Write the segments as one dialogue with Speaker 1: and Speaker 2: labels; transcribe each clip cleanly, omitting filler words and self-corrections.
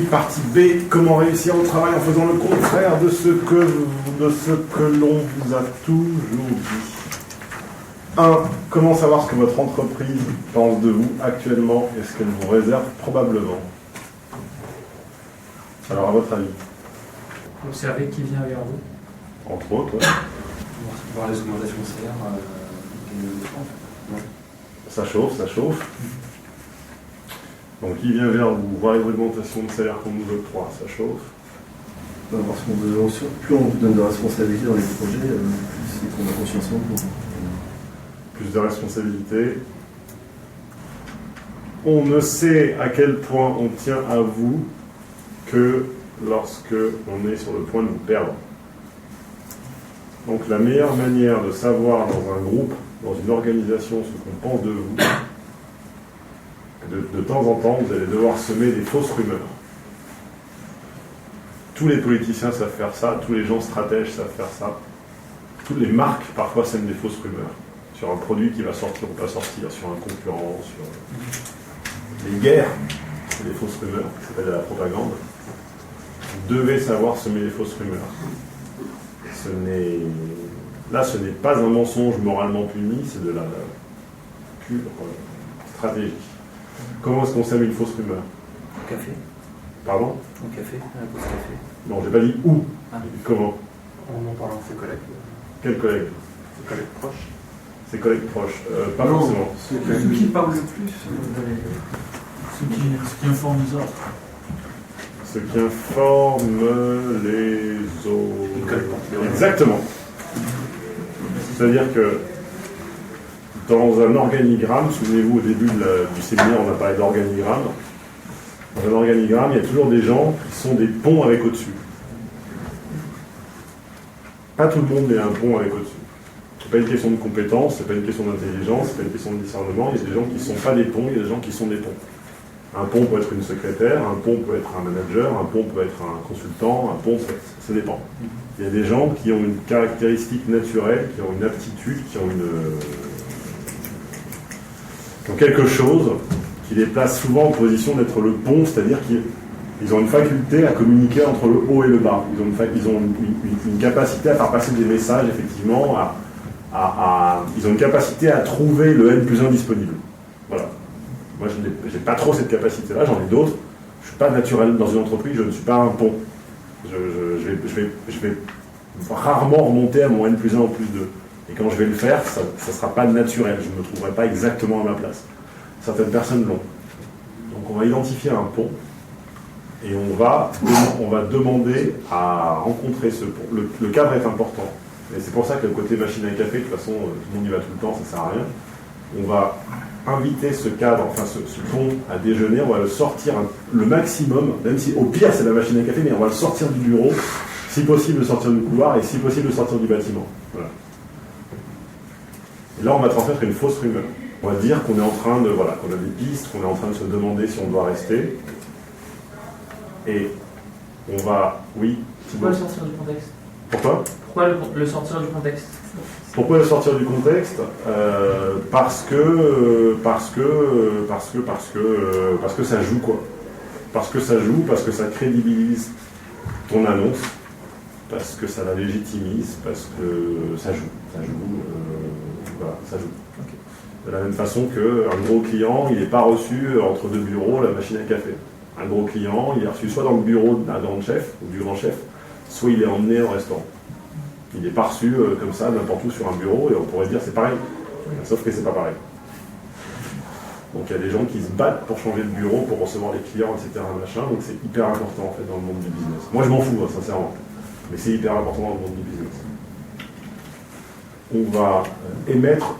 Speaker 1: partie B, comment réussir au travail en faisant le contraire de ce que l'on vous a toujours dit. 1. Comment savoir ce que votre entreprise pense de vous actuellement et ce qu'elle vous réserve probablement? Alors, à votre avis?
Speaker 2: Observez qui vient vers vous.
Speaker 1: Entre autres, ouais.
Speaker 3: Voir les augmentations de salaire,
Speaker 1: Ça chauffe, ça chauffe. Donc, qui vient vers vous, voir les augmentations de salaire qu'on nous octroie, ça chauffe.
Speaker 4: Parce qu'on plus on vous donne de responsabilité dans les projets, plus c'est qu'on a conscience en vous.
Speaker 1: Plus de responsabilité. On ne sait à quel point on tient à vous que lorsque on est sur le point de vous perdre. Donc la meilleure manière de savoir dans un groupe, dans une organisation, ce qu'on pense de vous, de temps en temps, vous allez devoir semer des fausses rumeurs. Tous les politiciens savent faire ça, tous les gens stratèges savent faire ça. Toutes les marques, parfois, sèment des fausses rumeurs sur un produit qui va sortir ou pas sortir, sur un concurrent, sur les guerres, c'est des fausses rumeurs, qui s'appellent la propagande. Vous devez savoir semer les fausses rumeurs. Là, ce n'est pas un mensonge moralement puni, c'est de la pure stratégie. Comment est-ce qu'on sème une fausse rumeur?
Speaker 3: Au café.
Speaker 1: Pardon?
Speaker 3: Au café, à la pause café.
Speaker 1: Non, j'ai pas dit où.
Speaker 3: Ah.
Speaker 1: Comment?
Speaker 3: En parlant de ses collègues.
Speaker 1: Quels collègues?
Speaker 3: Ses collègues proches.
Speaker 1: Ses collègues proches. Pas
Speaker 4: Non,
Speaker 1: forcément.
Speaker 4: Ceux qui parlent le plus.
Speaker 2: Ceux qui informent les autres.
Speaker 1: Ceux qui informent les autres. Exactement. C'est-à-dire que dans un organigramme, souvenez-vous au début du séminaire, on a parlé d'organigramme. Dans un organigramme, il y a toujours des gens qui sont des ponts avec au-dessus. Pas tout le monde est un pont avec au-dessus. C'est pas une question de compétence, c'est pas une question d'intelligence, c'est pas une question de discernement. Il y a des gens qui ne sont pas des ponts, il y a des gens qui sont des ponts. Un pont peut être une secrétaire, un pont peut être un manager, un pont peut être un consultant, un pont, ça dépend. Il y a des gens qui ont une caractéristique naturelle, qui ont une aptitude, qui ont quelque chose qui les place souvent en position d'être le pont, c'est-à-dire qu'ils ont une faculté à communiquer entre le haut et le bas. Ils ont une capacité à faire passer des messages, effectivement, ils ont une capacité à trouver le N+1 disponible. Voilà. Moi, je n'ai pas trop cette capacité-là, j'en ai d'autres. Je ne suis pas naturel dans une entreprise, je ne suis pas un pont. Je vais rarement remonter à mon N+1 ou +2. Et quand je vais le faire, ça ne sera pas naturel, je ne me trouverai pas exactement à ma place. Certaines personnes l'ont. Donc on va identifier un pont et on va demander à rencontrer ce pont. Le cadre est important. Et c'est pour ça que le côté machine à café, de toute façon, tout le monde y va tout le temps, ça ne sert à rien. On va inviter ce cadre, enfin ce pont à déjeuner, on va le sortir le maximum, même si au pire c'est la machine à café, mais on va le sortir du bureau, si possible le sortir du couloir et si possible le sortir du bâtiment. Voilà. Et là on va transmettre une fausse rumeur. On va dire qu'on est en train de, voilà, qu'on a des pistes, qu'on est en train de se demander si on doit rester. Et on va, oui.
Speaker 2: Pourquoi le sortir du contexte?
Speaker 1: Pourquoi?
Speaker 2: Pourquoi le sortir du contexte?
Speaker 1: Pourquoi le sortir du contexte? Parce que ça joue, quoi. Parce que ça joue, parce que ça crédibilise ton annonce, parce que ça la légitimise, parce que ça joue. Voilà, ça joue. Okay. De la même façon qu'un gros client, il n'est pas reçu entre deux bureaux la machine à café. Un gros client, il est reçu soit dans le bureau d'un grand chef ou du grand chef, soit il est emmené au restaurant. Il n'est pas reçu comme ça n'importe où sur un bureau et on pourrait se dire c'est pareil. Sauf que c'est pas pareil. Donc il y a des gens qui se battent pour changer de bureau, pour recevoir les clients, etc. Machin, donc c'est hyper important en fait dans le monde du business. Moi je m'en fous, hein, sincèrement. Mais c'est hyper important dans le monde du business. On va émettre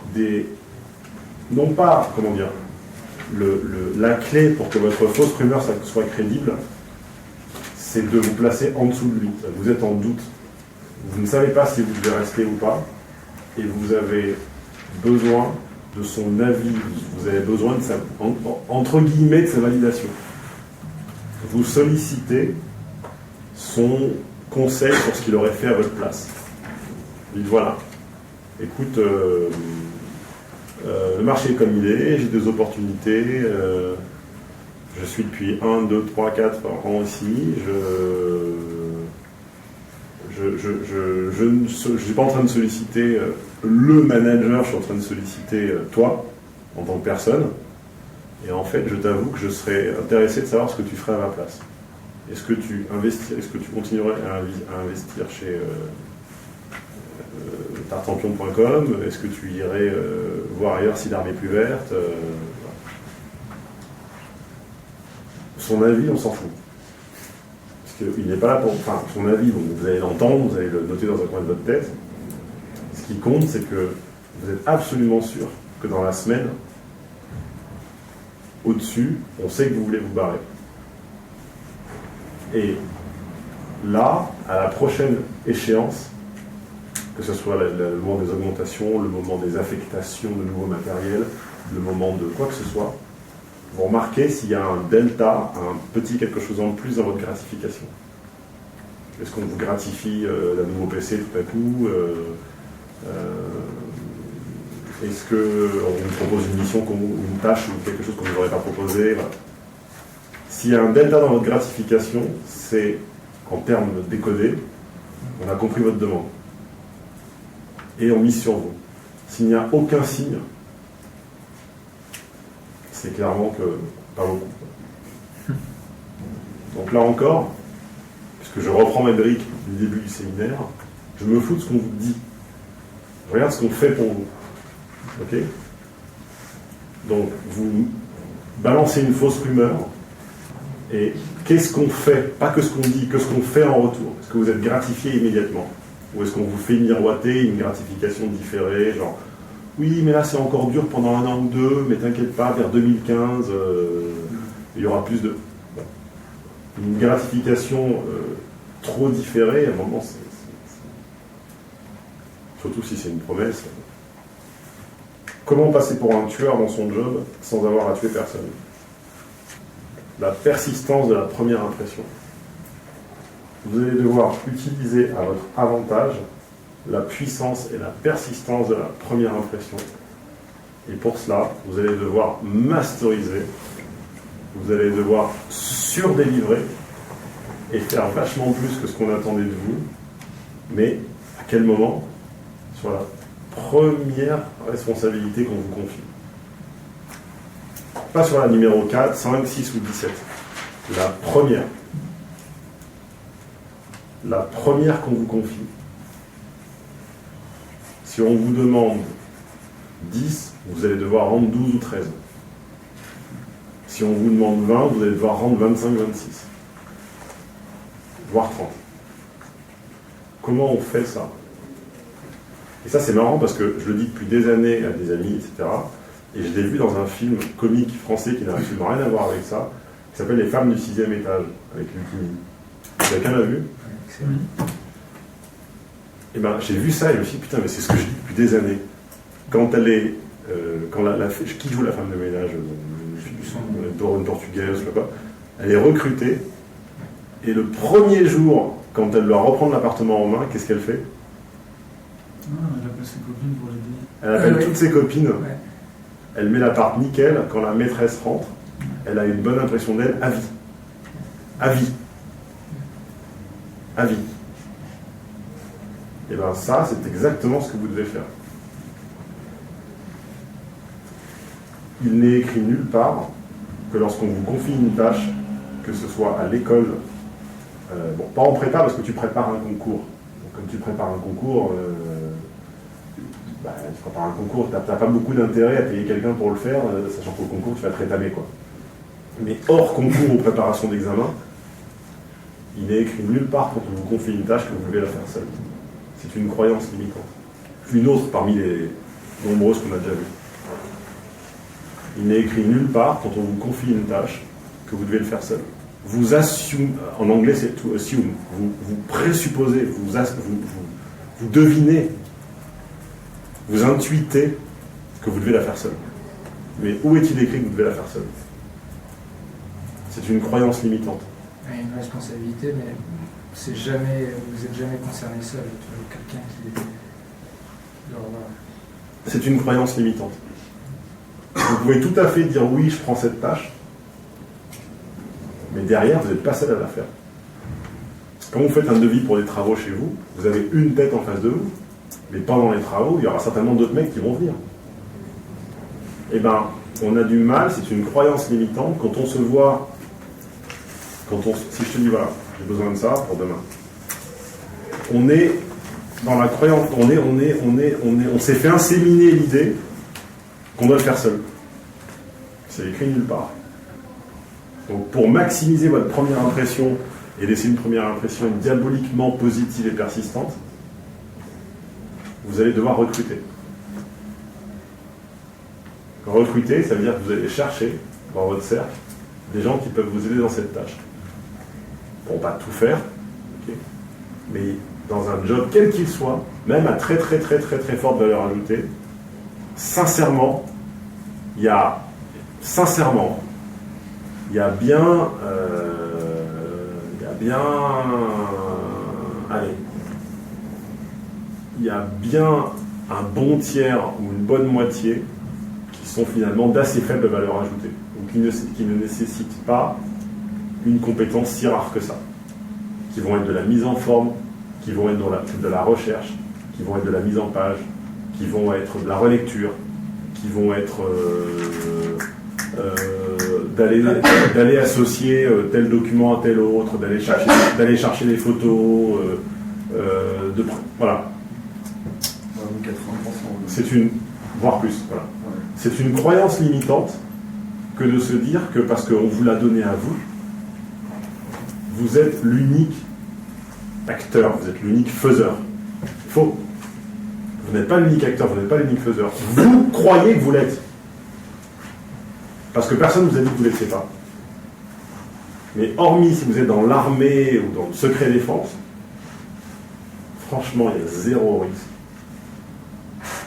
Speaker 1: non pas, comment dire, la clé pour que votre fausse rumeur soit crédible, c'est de vous placer en dessous de lui. Vous êtes en doute. Vous ne savez pas si vous devez rester ou pas, et vous avez besoin de son avis, vous avez besoin de entre guillemets, de sa validation. Vous sollicitez son conseil sur ce qu'il aurait fait à votre place. Dites voilà, écoute, le marché est comme il est, j'ai des opportunités, Je suis depuis 1, 2, 3, 4 ans ici. Je ne suis pas en train de solliciter le manager, je suis en train de solliciter toi, en tant que personne. Et en fait, je t'avoue que je serais intéressé de savoir ce que tu ferais à ma place. Est-ce que tu continuerais à investir chez tartampion.com? Est-ce que tu irais voir ailleurs si l'arme est plus verte? Son avis, on s'en fout. Parce qu'il n'est pas là pour... Enfin, son avis, vous allez l'entendre, vous allez le noter dans un coin de votre tête. Ce qui compte, c'est que vous êtes absolument sûr que dans la semaine, au-dessus, on sait que vous voulez vous barrer. Et là, à la prochaine échéance, que ce soit le moment des augmentations, le moment des affectations de nouveaux matériels, le moment de quoi que ce soit, vous remarquez s'il y a un delta, un petit quelque chose en plus dans votre gratification. Est-ce qu'on vous gratifie d'un nouveau PC tout à coup est-ce qu'on vous propose une mission, une tâche ou quelque chose qu'on ne vous aurait pas proposé? Voilà. S'il y a un delta dans votre gratification, c'est, en termes décodés, on a compris votre demande. Et on mise sur vous. S'il n'y a aucun signe, c'est clairement que pas beaucoup. Donc là encore, puisque je reprends mes briques du début du séminaire, je me fous de ce qu'on vous dit. Je regarde ce qu'on fait pour vous. Ok? Donc vous balancez une fausse rumeur, et qu'est-ce qu'on fait? Pas que ce qu'on dit, que ce qu'on fait en retour. Est-ce que vous êtes gratifié immédiatement? Ou est-ce qu'on vous fait miroiter une gratification différée, genre oui, mais là c'est encore dur pendant 1 an ou 2, mais t'inquiète pas, vers 2015, il y aura plus de... Bon. Une gratification trop différée, à un moment, surtout si c'est une promesse. Comment passer pour un tueur dans son job sans avoir à tuer personne? La persistance de la première impression. Vous allez devoir utiliser à votre avantage la puissance et la persistance de la première impression. Et pour cela, vous allez devoir masteriser, vous allez devoir surdélivrer et faire vachement plus que ce qu'on attendait de vous. Mais à quel moment? Sur la première responsabilité qu'on vous confie. Pas sur la numéro 4, 5, 6 ou 17. La première. La première qu'on vous confie. Si on vous demande 10, vous allez devoir rendre 12 ou 13. Si on vous demande 20, vous allez devoir rendre 25, 26. Voire 30. Comment on fait ça? Et ça c'est marrant parce que je le dis depuis des années à des amis, etc. Et je l'ai vu dans un film comique français qui n'a absolument rien à voir avec ça, qui s'appelle Les femmes du 6e étage, avec Lucini. Quelqu'un l'a vu? Et ben j'ai vu ça et je me suis dit putain, mais c'est ce que je dis depuis des années. Quand elle est. Qui joue la femme de ménage? Une portugaise, je sais pas. Elle est recrutée et le premier jour, quand elle doit reprendre l'appartement en main, qu'est-ce qu'elle fait?
Speaker 2: Elle appelle ses copines pour l'aider.
Speaker 1: Elle appelle toutes ses copines.
Speaker 5: Ouais.
Speaker 1: Elle met l'appart nickel. Quand la maîtresse rentre, elle a une bonne impression d'elle à vie. À vie. À vie. Et bien ça, c'est exactement ce que vous devez faire. Il n'est écrit nulle part que lorsqu'on vous confie une tâche, que ce soit à l'école, bon, pas en prépa parce que tu prépares un concours. Donc, comme tu prépares un concours, tu prépares un concours, tu n'as pas beaucoup d'intérêt à payer quelqu'un pour le faire, sachant qu'au concours, tu vas te rétamer, quoi. Mais hors concours ou préparation d'examen, il n'est écrit nulle part quand on vous confie une tâche que vous devez la faire seul. C'est une croyance limitante. Une autre parmi les nombreuses qu'on a déjà vues. Il n'est écrit nulle part quand on vous confie une tâche que vous devez le faire seul. Vous assumez, en anglais c'est to assume, vous présupposez, vous devinez, vous intuitez que vous devez la faire seul. Mais où est-il écrit que vous devez la faire seul? C'est une croyance limitante.
Speaker 5: Il y a une responsabilité, mais c'est jamais, vous n'êtes jamais concerné seul. Toujours quelqu'un qui est... Alors, voilà.
Speaker 1: C'est une croyance limitante. Vous pouvez tout à fait dire oui, je prends cette tâche, Mais derrière, vous n'êtes pas seul à la faire. Quand vous faites un devis pour des travaux chez vous, vous avez une tête en face de vous. Mais pendant les travaux, il y aura certainement d'autres mecs qui vont venir. Eh bien, on a du mal, c'est une croyance limitante, quand on se voit, si je te dis, voilà, j'ai besoin de ça pour demain. On est dans la croyance, on s'est fait inséminer l'idée qu'on doit le faire seul. C'est écrit nulle part. Donc pour maximiser votre première impression et laisser une première impression diaboliquement positive et persistante, vous allez devoir recruter. Recruter, ça veut dire que vous allez chercher dans votre cercle des gens qui peuvent vous aider dans cette tâche. Bon, pas tout faire, okay, mais dans un job quel qu'il soit, même à très très très très très forte valeur ajoutée, sincèrement, il y a bien, allez, il y a bien un bon tiers ou une bonne moitié qui sont finalement d'assez faible valeur ajoutée, ou qui ne nécessitent pas une compétence si rare que ça, qui vont être de la mise en forme, qui vont être de la recherche, qui vont être de la mise en page, qui vont être de la relecture, qui vont être d'aller associer tel document à tel autre, d'aller chercher des photos, voilà.
Speaker 4: 80%.
Speaker 1: C'est une, voire plus, voilà.
Speaker 4: Ouais.
Speaker 1: C'est une croyance limitante que de se dire que parce qu'on vous l'a donné à vous, vous êtes l'unique acteur, vous êtes l'unique faiseur. Faux. Vous n'êtes pas l'unique acteur, vous n'êtes pas l'unique faiseur. Vous croyez que vous l'êtes. Parce que personne ne vous a dit que vous ne l'étiez pas. Mais hormis si vous êtes dans l'armée ou dans le secret défense, franchement, il y a zéro risque.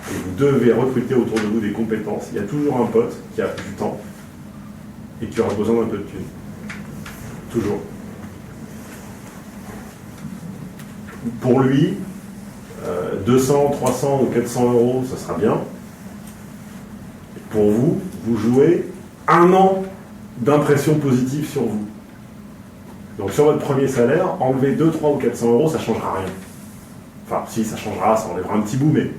Speaker 1: Et vous devez recruter autour de vous des compétences. Il y a toujours un pote qui a du temps et qui aura besoin d'un peu de thunes. Toujours. Pour lui, 200, 300 ou 400 euros, ça sera bien. Et pour vous, vous jouez 1 an d'impression positive sur vous. Donc sur votre premier salaire, enlever 2, 3 ou 400 euros, ça ne changera rien. Enfin, si, ça changera, ça enlèvera un petit bout, mais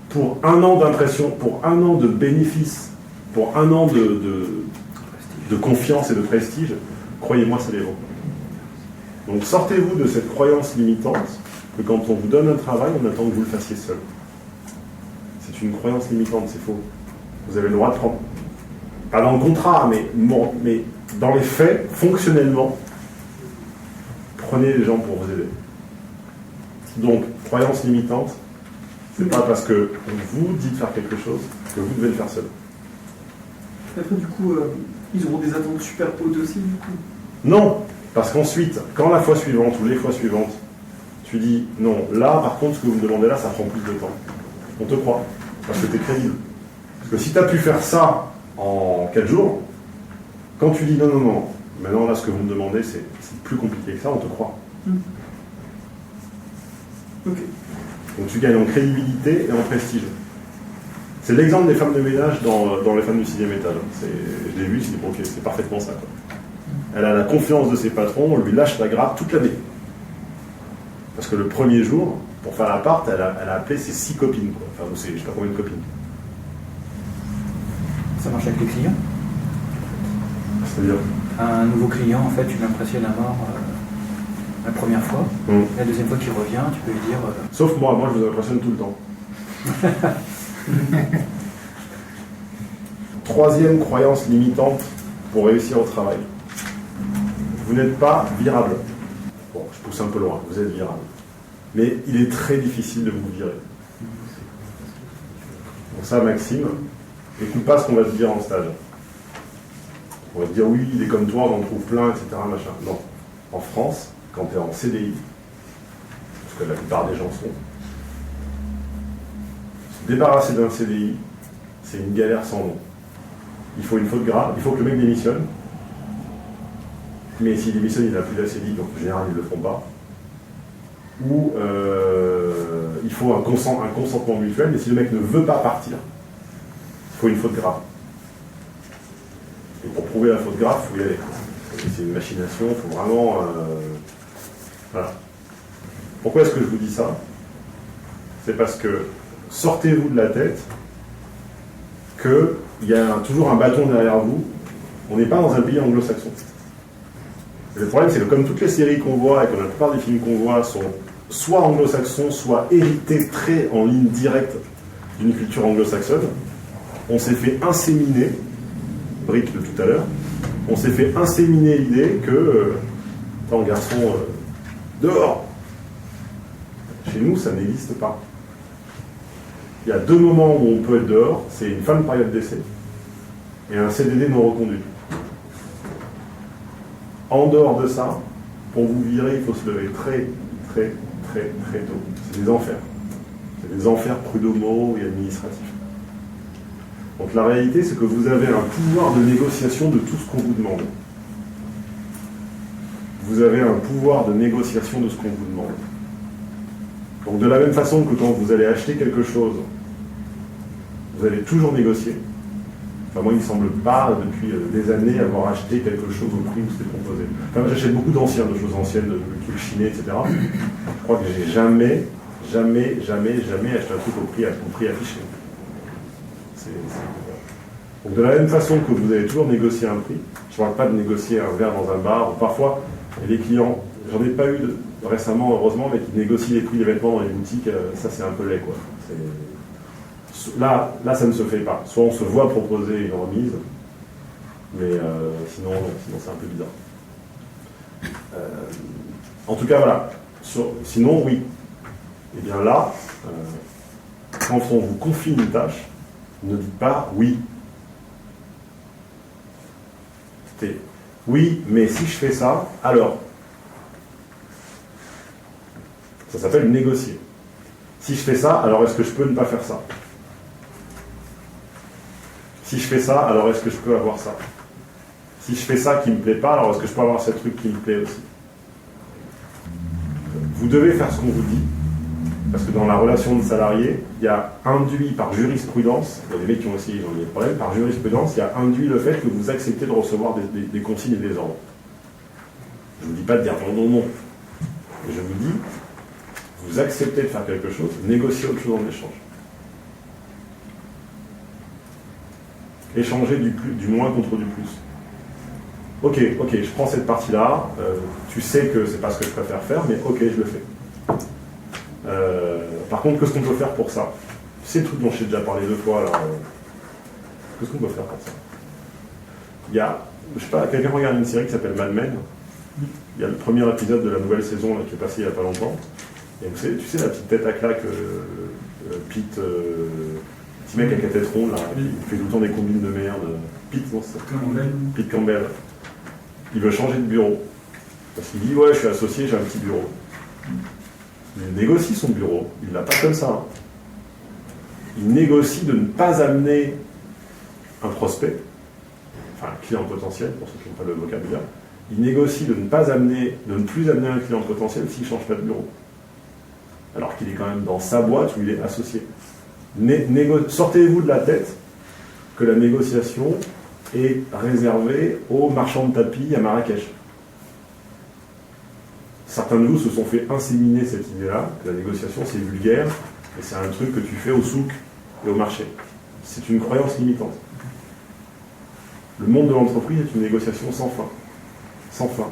Speaker 1: pour 1 an d'impression, pour 1 an de bénéfice, pour 1 an de confiance et de prestige, croyez-moi, ça les vaut. Donc sortez-vous de cette croyance limitante que quand on vous donne un travail, on attend que vous le fassiez seul. C'est une croyance limitante, c'est faux. Vous avez le droit de prendre. Pas dans le contrat, mais dans les faits, fonctionnellement, prenez les gens pour vous aider. Donc, croyance limitante, c'est pas parce que vous dites faire quelque chose que vous devez le faire seul.
Speaker 6: Après, du coup, ils auront des attentes super hautes aussi, du coup.
Speaker 1: Non, parce qu'ensuite, quand la fois suivante ou les fois suivantes, tu dis non, là, par contre, ce que vous me demandez là, ça prend plus de temps. On te croit, parce que tu es crédible. Parce que si tu as pu faire ça en 4 jours, quand tu dis non, maintenant là, ce que vous me demandez, c'est plus compliqué que ça, on te croit.
Speaker 6: Ok.
Speaker 1: Donc tu gagnes en crédibilité et en prestige. C'est l'exemple des femmes de ménage dans les femmes du 6e étage. Je l'ai vu, c'est parfaitement ça, quoi. Elle a la confiance de ses patrons, on lui lâche la grappe toute l'année. Parce que le premier jour, pour faire l'appart, elle a appelé ses 6 copines, quoi. Enfin, je sais pas combien de copines.
Speaker 3: Ça marche avec les clients.
Speaker 1: C'est-à-dire
Speaker 3: Un nouveau client, en fait, tu l'impressionnes à mort la première fois. La deuxième fois qu'il revient, tu peux lui dire...
Speaker 1: Sauf moi je vous impressionne tout le temps. 3e croyance limitante pour réussir au travail. Vous n'êtes pas virable. Bon, je pousse un peu loin, vous êtes virable. Mais il est très difficile de vous virer. Donc ça, Maxime, écoute pas ce qu'on va te dire en stage. On va te dire oui, il est comme toi, on en trouve plein, etc. Machin. Non. En France, quand tu es en CDI, parce que la plupart des gens sont, se débarrasser d'un CDI, c'est une galère sans nom. Il faut une faute grave, il faut que le mec démissionne. Mais s'il démissionne, il n'a plus d'ACDI, donc en général, ils ne le font pas. Ou il faut un consentement mutuel, mais si le mec ne veut pas partir, il faut une faute grave. Et pour prouver la faute grave, il faut y aller. c'est une machination, il faut vraiment... voilà. Pourquoi est-ce que je vous dis ça? C'est parce que sortez-vous de la tête qu'il y a toujours un bâton derrière vous. On n'est pas dans un pays anglo-saxon. Le problème, c'est que comme toutes les séries qu'on voit et que la plupart des films qu'on voit sont soit anglo-saxons, soit hérités très en ligne directe d'une culture anglo-saxonne, on s'est fait inséminer, Brick de tout à l'heure, on s'est fait inséminer l'idée que, attends garçon, dehors. Chez nous, ça n'existe pas. Il y a 2 moments où on peut être dehors, c'est une fin de période d'essai et un CDD non reconduit. En dehors de ça, pour vous virer, il faut se lever très, très, très, très tôt. C'est des enfers. C'est des enfers prud'homaux et administratifs. Donc la réalité, c'est que vous avez un pouvoir de négociation de tout ce qu'on vous demande. Vous avez un pouvoir de négociation de ce qu'on vous demande. Donc de la même façon que quand vous allez acheter quelque chose, vous allez toujours négocier. Enfin, moi, il ne semble pas, depuis des années, avoir acheté quelque chose au prix où c'était proposé. Enfin, j'achète beaucoup d'anciens, de choses anciennes, de trucs chinés, etc. Je crois que j'ai jamais acheté un truc au prix affiché. Donc de la même façon que vous allez toujours négocier un prix, je ne parle pas de négocier un verre dans un bar, ou parfois, les clients, j'en ai pas eu récemment, heureusement, mais qui négocient les prix des vêtements dans les boutiques, ça c'est un peu laid, quoi. Là, ça ne se fait pas. Soit on se voit proposer une remise, mais sinon c'est un peu bizarre. En tout cas, voilà. Sinon, oui. Et bien là, quand on vous confie une tâche, ne dites pas oui. C'est oui, mais si je fais ça, alors. Ça s'appelle négocier. Si je fais ça, alors est-ce que je peux ne pas faire ça? Si je fais ça, alors est-ce que je peux avoir ça? Si je fais ça qui ne me plaît pas, alors est-ce que je peux avoir ce truc qui me plaît aussi? Vous devez faire ce qu'on vous dit, parce que dans la relation de salarié, il y a induit par jurisprudence, il y a des mecs qui ont essayé, ils ont des problèmes, par jurisprudence, il y a induit le fait que vous acceptez de recevoir des consignes et des ordres. Je ne vous dis pas de dire non, mais je vous dis, vous acceptez de faire quelque chose, négociez autre chose en échange. Échanger du moins contre du plus. Ok, je prends cette partie-là, tu sais que c'est pas ce que je préfère faire, mais ok, je le fais. Par contre, qu'est-ce qu'on peut faire pour ça? C'est le truc dont j'ai déjà parlé 2 fois, alors qu'est-ce qu'on peut faire pour ça? Il y a, je sais pas, quelqu'un regarde une série qui s'appelle Mad Men. Il y a le premier épisode de la nouvelle saison là, qui est passé il n'y a pas longtemps. Et tu sais la petite tête à claque, Pete, petit mec avec la tête ronde, là, qui fait tout le temps des combines de merde. Pete, non, c'est ça. Pete Campbell. Il veut changer de bureau. Parce qu'il dit, ouais, je suis associé, j'ai un petit bureau. Il négocie son bureau. Il ne l'a pas comme ça. Hein. Il négocie de ne pas amener un prospect, enfin un client potentiel, pour ceux qui n'ont pas le vocabulaire. Il négocie de ne plus amener un client potentiel s'il ne change pas de bureau. Alors qu'il est quand même dans sa boîte où il est associé. Sortez-vous de la tête que la négociation est réservée aux marchands de tapis à Marrakech. Certains de vous se sont fait inséminer cette idée-là, que la négociation c'est vulgaire, et c'est un truc que tu fais au souk et au marché. C'est une croyance limitante. Le monde de l'entreprise est une négociation sans fin. Sans fin.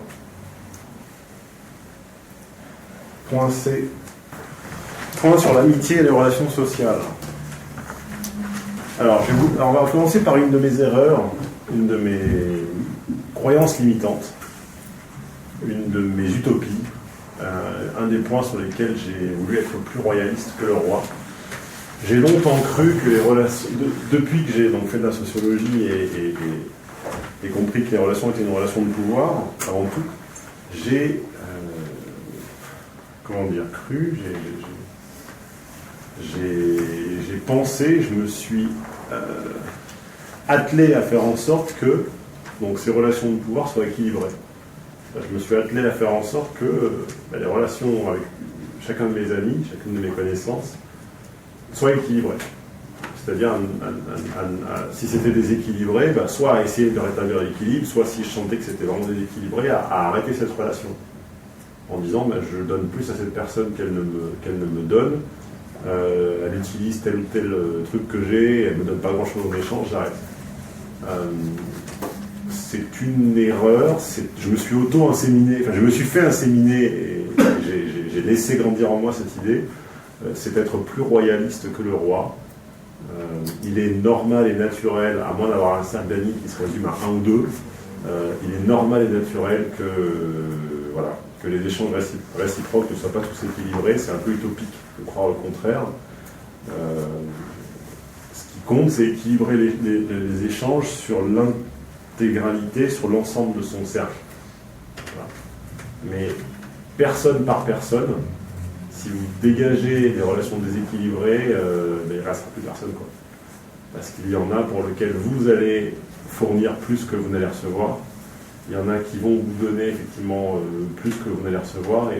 Speaker 1: Point C. Point sur l'amitié et les relations sociales. Alors, on va commencer par une de mes erreurs, une de mes croyances limitantes, une de mes utopies, un des points sur lesquels j'ai voulu être plus royaliste que le roi. J'ai longtemps cru que les relations, depuis que j'ai donc fait de la sociologie et compris que les relations étaient une relation de pouvoir, avant tout, j'ai pensé, je me suis attelé à faire en sorte que donc, ces relations de pouvoir soient équilibrées. Je me suis attelé à faire en sorte que les relations avec chacun de mes amis, chacune de mes connaissances, soient équilibrées. C'est-à-dire, si c'était déséquilibré, soit à essayer de rétablir l'équilibre, soit si je sentais que c'était vraiment déséquilibré, à arrêter cette relation. En disant, je donne plus à cette personne qu'elle ne me donne, elle utilise tel ou tel truc que j'ai, elle ne me donne pas grand-chose en échange, j'arrête. C'est une erreur, je me suis auto-inséminé, je me suis fait inséminer et j'ai laissé grandir en moi cette idée, c'est être plus royaliste que le roi. Il est normal et naturel, à moins d'avoir un cercle d'amis qui se résume à un ou deux, il est normal et naturel que les échanges réciproques ne soient pas tous équilibrés. C'est un peu utopique de croire le contraire. Ce qui compte, c'est équilibrer les échanges sur l'intégralité, sur l'ensemble de son cercle. Voilà. Mais personne par personne, si vous dégagez des relations déséquilibrées, il ne restera plus personne, quoi. Parce qu'il y en a pour lesquels vous allez fournir plus que vous n'allez recevoir. Il y en a qui vont vous donner effectivement plus que vous n'allez recevoir.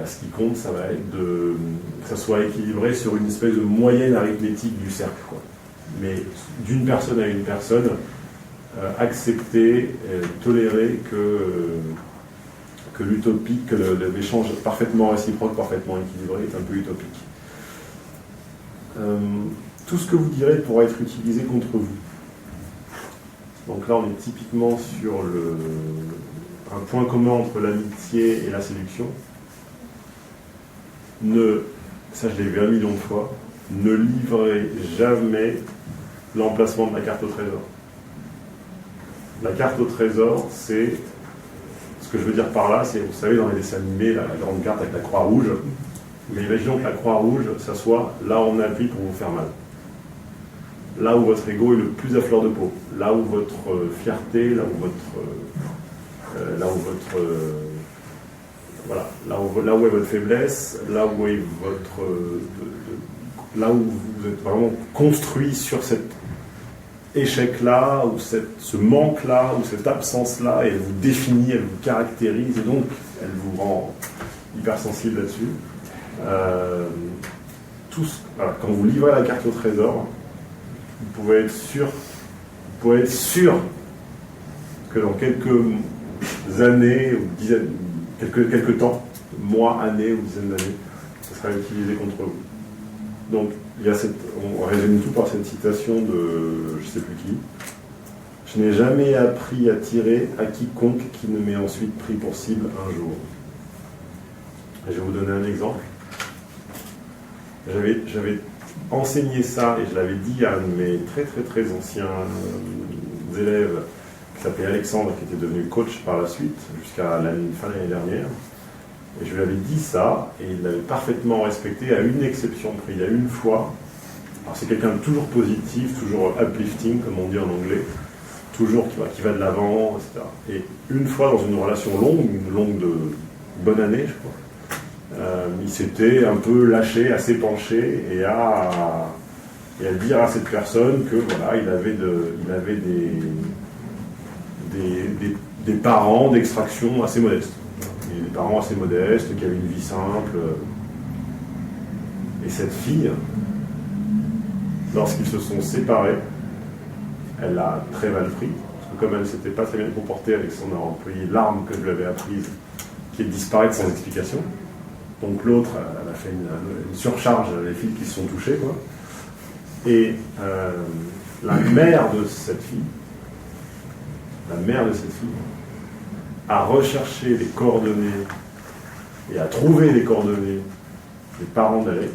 Speaker 1: Ce qui compte, ça va être que ça soit équilibré sur une espèce de moyenne arithmétique du cercle, quoi. Mais d'une personne à une personne, accepter, tolérer que l'utopie, que l'échange parfaitement réciproque, parfaitement équilibré est un peu utopique. Tout ce que vous direz pourra être utilisé contre vous. Donc là, on est typiquement sur un point commun entre l'amitié et la séduction. Ça je l'ai vu 1 million de fois, ne livrez jamais l'emplacement de la carte au trésor. La carte au trésor, c'est... Ce que je veux dire par là, c'est, vous savez, dans les dessins animés, la grande carte avec la croix rouge, mais imaginons que la croix rouge, ça soit là où on appuie pour vous faire mal. Là où votre ego est le plus à fleur de peau, là où votre fierté, là où est votre faiblesse, là où vous êtes vraiment construit sur cet échec-là, ou ce manque-là, ou cette absence-là, et elle vous définit, elle vous caractérise, et donc elle vous rend hypersensible là-dessus. Quand vous livrez la carte au trésor, vous pouvez être sûr que dans quelques années, ou quelques temps, mois, années ou dizaines d'années, ça sera utilisé contre vous. Donc, on résume tout par cette citation de je ne sais plus qui. Je n'ai jamais appris à tirer à quiconque qui ne m'ait ensuite pris pour cible un jour. Et je vais vous donner un exemple. J'avais enseigné ça et je l'avais dit à un de mes très très très anciens élèves qui s'appelait Alexandre, qui était devenu coach par la suite, jusqu'à la fin de l'année dernière. Et je lui avais dit ça, et il l'avait parfaitement respecté, à une exception près. Il y a une fois, alors c'est quelqu'un de toujours positif, toujours uplifting, comme on dit en anglais, toujours qui va de l'avant, etc. Et une fois, dans une relation longue de bonne année, je crois, il s'était un peu lâché, assez penché, et à dire à cette personne que voilà, il avait des parents d'extraction assez modestes. Des parents assez modestes, qui avaient une vie simple. Et cette fille, lorsqu'ils se sont séparés, elle a très mal pris, parce que comme elle ne s'était pas très bien comportée avec son employé, l'arme que je lui avais apprise, qui est de disparaître sans explication. Donc l'autre, elle a fait une surcharge, les filles qui se sont touchées, quoi. Et la mère de cette fille, a recherché les coordonnées et a trouvé les coordonnées des parents d'Alex,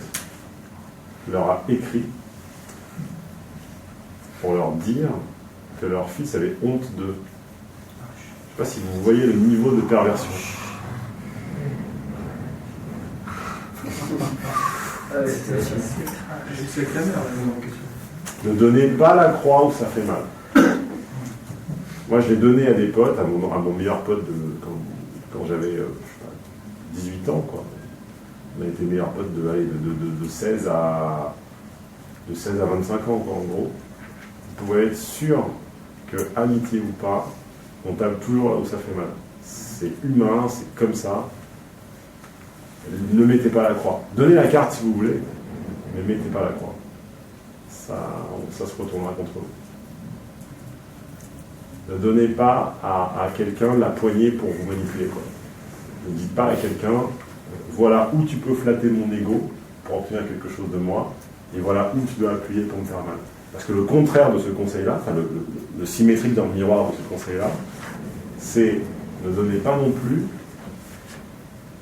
Speaker 1: leur a écrit pour leur dire que leur fils avait honte d'eux. Je ne sais pas si vous voyez le niveau de perversion.
Speaker 6: C'est la mère, en question.
Speaker 1: Ne donnez pas la croix où ça fait mal. Moi, je l'ai donné à des potes, à mon meilleur pote quand j'avais 18 ans, quoi. On a été meilleurs potes de 16 à 25 ans, quoi, en gros. Vous pouvez être sûr que, amitié ou pas, on tape toujours là où ça fait mal. C'est humain, c'est comme ça. Ne mettez pas la croix. Donnez la carte si vous voulez, mais mettez pas la croix. Ça se retournera contre vous. Ne donnez pas à quelqu'un la poignée pour vous manipuler, quoi. Ne dites pas à quelqu'un, voilà où tu peux flatter mon ego pour obtenir quelque chose de moi, et voilà où tu dois appuyer pour me faire mal. Parce que le contraire de ce conseil-là, enfin le symétrique dans le miroir de ce conseil-là, c'est ne donnez pas non plus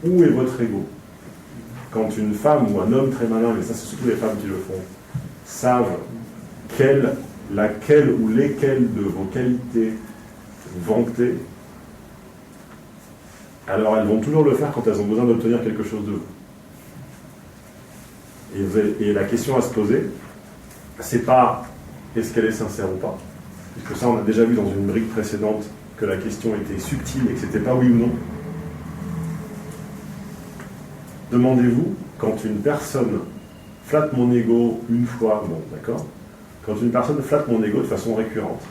Speaker 1: où est votre ego. Quand une femme ou un homme très malin, mais ça c'est surtout les femmes qui le font, savent laquelle ou lesquelles de vos qualités vantées, alors elles vont toujours le faire quand elles ont besoin d'obtenir quelque chose de vous. Et la question à se poser, c'est pas est-ce qu'elle est sincère ou pas. Puisque ça, on a déjà vu dans une brique précédente que la question était subtile et que c'était pas oui ou non. Demandez-vous, quand une personne flatte mon ego une fois, bon, d'accord, quand une personne flatte mon ego de façon récurrente,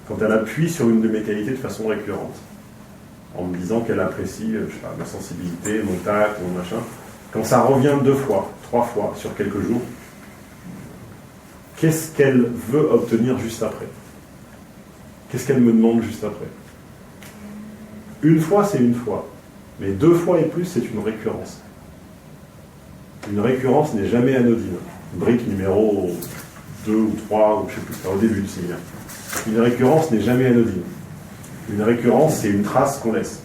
Speaker 1: quand elle appuie sur une de mes qualités de façon récurrente, en me disant qu'elle apprécie, je sais pas, ma sensibilité, mon tact, mon machin, quand ça revient 2 fois, 3 fois sur quelques jours, qu'est-ce qu'elle veut obtenir juste après? Qu'est-ce qu'elle me demande juste après? Une fois, c'est une fois. Mais 2 fois et plus, c'est une récurrence. Une récurrence n'est jamais anodine. Brique numéro 2 ou 3, ou je ne sais plus, c'est au début du séminaire. Une récurrence n'est jamais anodine. Une récurrence, c'est une trace qu'on laisse.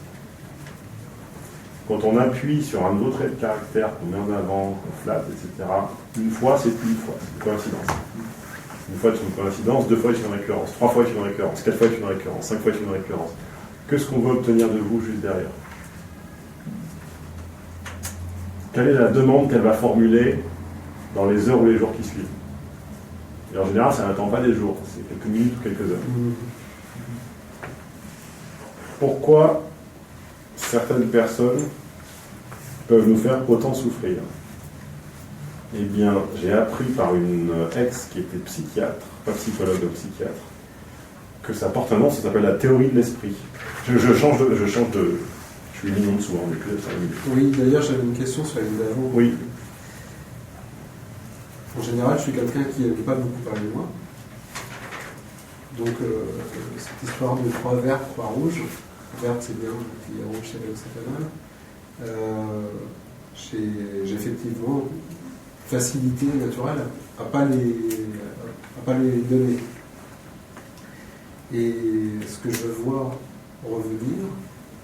Speaker 1: Quand on appuie sur un autre trait de caractère, qu'on met en avant, qu'on flatte, etc., une fois, c'est une fois, c'est une coïncidence. Une fois, c'est une coïncidence, 2 fois, c'est une récurrence, 3 fois, c'est une récurrence, 4 fois, c'est une récurrence, 5 fois, c'est une récurrence. Qu'est-ce qu'on veut obtenir de vous juste derrière? Quelle est la demande qu'elle va formuler dans les heures ou les jours qui suivent? Et en général, ça n'attend pas des jours, c'est quelques minutes ou quelques heures. Pourquoi certaines personnes peuvent nous faire autant souffrir? Eh bien, j'ai appris par une ex qui était psychiatre, pas psychologue, psychiatre, que ça porte un nom, ça s'appelle la théorie de l'esprit. Je change de... Je suis mis en dessous, on est plus à 5 minutes.
Speaker 7: Oui, d'ailleurs, j'avais une question sur la ligne d'avant.
Speaker 1: Oui.
Speaker 7: En général, je suis quelqu'un qui n'aime pas beaucoup parler de moi. Donc, cette histoire de 3 verts, 3 rouges, verte c'est bien, puis rouge c'est pas mal. J'ai effectivement facilité naturelle à pas les donner. Et ce que je vois revenir,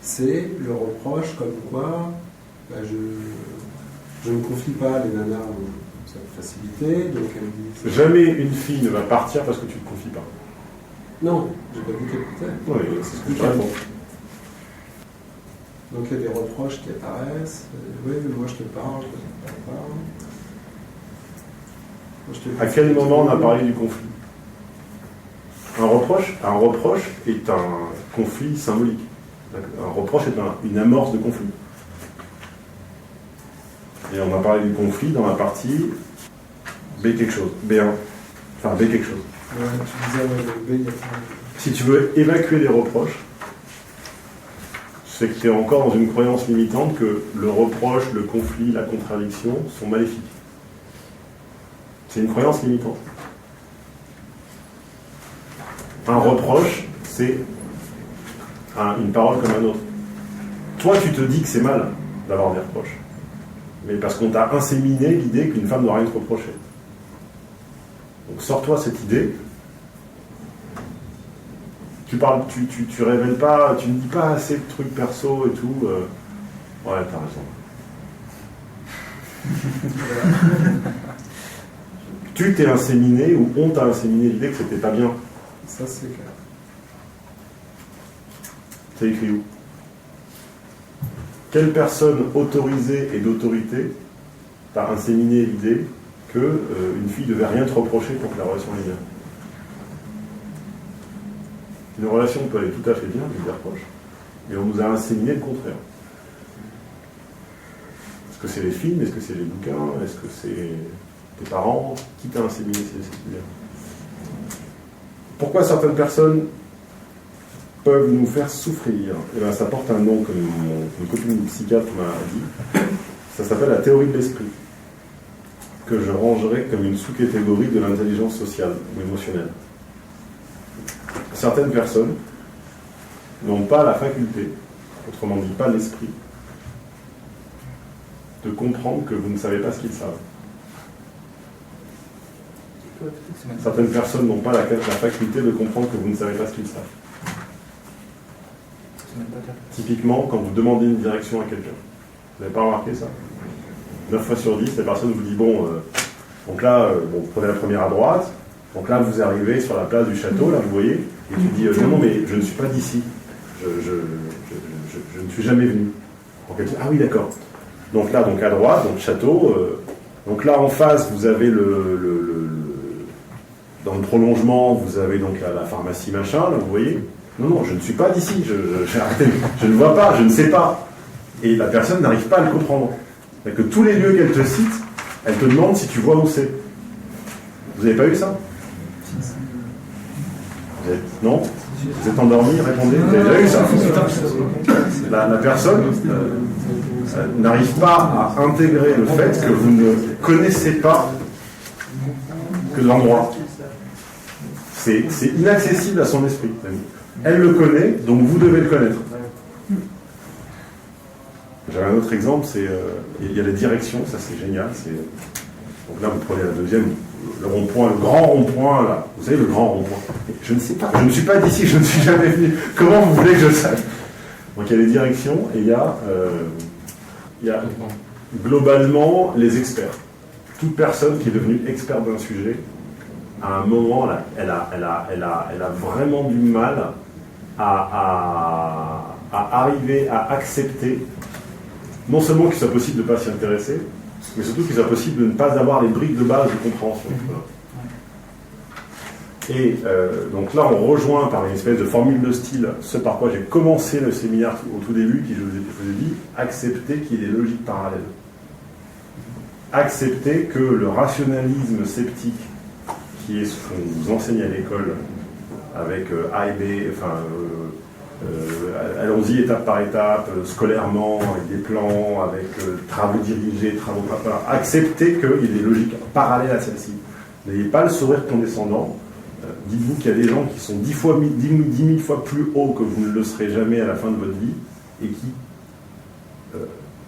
Speaker 7: c'est le reproche comme quoi je ne confie pas les nanas cette facilité, donc elle me dit...
Speaker 1: Jamais une fille ne va partir parce que tu ne te confies pas.
Speaker 7: Non, j'ai pas dit qu'elle quittait.
Speaker 1: Oui, c'est ce que je réponds.
Speaker 7: Donc il y a des reproches qui apparaissent. Oui, mais moi je te parle, je te parle.
Speaker 1: À quel moment on a parlé du conflit? Un reproche est un conflit symbolique. Un reproche est une amorce de conflit. Et on a parlé du conflit dans la partie B quelque chose, B1. Enfin, B quelque chose.
Speaker 7: Ouais, tu disais le B, il y a pas...
Speaker 1: Si tu veux évacuer les reproches, c'est que tu es encore dans une croyance limitante que le reproche, le conflit, la contradiction sont maléfiques. C'est une croyance limitante. Un reproche, c'est une parole comme un autre. Toi, tu te dis que c'est mal d'avoir des reproches. Mais parce qu'on t'a inséminé l'idée qu'une femme n'aura rien te reprocher. Donc sors-toi cette idée. Tu révèles pas, tu ne dis pas assez de trucs perso et tout. Ouais, t'as raison. Tu t'es inséminé ou on t'a inséminé l'idée que c'était pas bien.
Speaker 7: Ça, c'est clair.
Speaker 1: C'est écrit où? Quelle personne autorisée et d'autorité t'a inséminé l'idée qu'une fille ne devait rien te reprocher pour que la relation aille bien? Une relation peut aller tout à fait bien avec des reproches, mais on nous a inséminé le contraire. Est-ce que c'est les films? Est-ce que c'est les bouquins? Est-ce que c'est tes parents? Qui t'a inséminé ces idées? Pourquoi certaines personnes peuvent nous faire souffrir? Et bien, ça porte un nom, comme une copine psychiatre m'a dit. Ça s'appelle la théorie de l'esprit. que je rangerais comme une sous-catégorie de l'intelligence sociale ou émotionnelle. Certaines personnes n'ont pas la faculté, autrement dit pas l'esprit, de comprendre que vous ne savez pas ce qu'ils savent. Certaines personnes n'ont pas la faculté de comprendre que vous ne savez pas ce qu'ils savent. Typiquement, quand vous demandez une direction à quelqu'un, vous n'avez pas remarqué ça? 9 fois sur 10, la personne vous dit donc là, vous prenez la première à droite, donc là vous arrivez sur la place du château, là vous voyez, et tu dis non mais je ne suis pas d'ici, je ne suis jamais venu. Donc elle dit ah oui d'accord. Donc là donc à droite, donc château, donc là en face vous avez dans le prolongement vous avez donc la pharmacie machin, là vous voyez. Non, je ne suis pas d'ici, je ne vois pas, je ne sais pas. Et la personne n'arrive pas à le comprendre. C'est-à-dire que tous les lieux qu'elle te cite, elle te demande si tu vois où c'est. Vous n'avez pas eu ça? Non? Vous êtes endormi, répondez. Vous avez déjà eu ça? La personne n'arrive pas à intégrer le fait que vous ne connaissez pas que l'endroit. C'est inaccessible à son esprit. Elle le connaît, donc vous devez le connaître. J'avais un autre exemple, il y a les directions, ça c'est génial. Donc là vous prenez la deuxième, le rond-point, le grand rond-point là. Vous savez le grand rond-point. Je ne sais pas, je ne suis pas d'ici, je ne suis jamais venu. Comment vous voulez que je sache? Donc il y a les directions et il y a globalement les experts. Toute personne qui est devenue experte d'un sujet, à un moment là, elle a vraiment du mal à arriver à accepter non seulement qu'il soit possible de ne pas s'y intéresser, mais surtout qu'il soit possible de ne pas avoir les briques de base de compréhension. Et donc là, on rejoint par une espèce de formule de style ce par quoi j'ai commencé le séminaire au tout début, qui je vous ai dit, accepter qu'il y ait des logiques parallèles. Accepter que le rationalisme sceptique, qui est ce qu'on vous enseigne à l'école, avec A et B, allons-y étape par étape, scolairement, avec des plans, avec travaux dirigés, travaux pas. Acceptez qu'il y ait des logiques parallèles à celle-ci. N'ayez pas le sourire condescendant. Dites-vous qu'il y a des gens qui sont 10 000 fois plus hauts que vous ne le serez jamais à la fin de votre vie et qui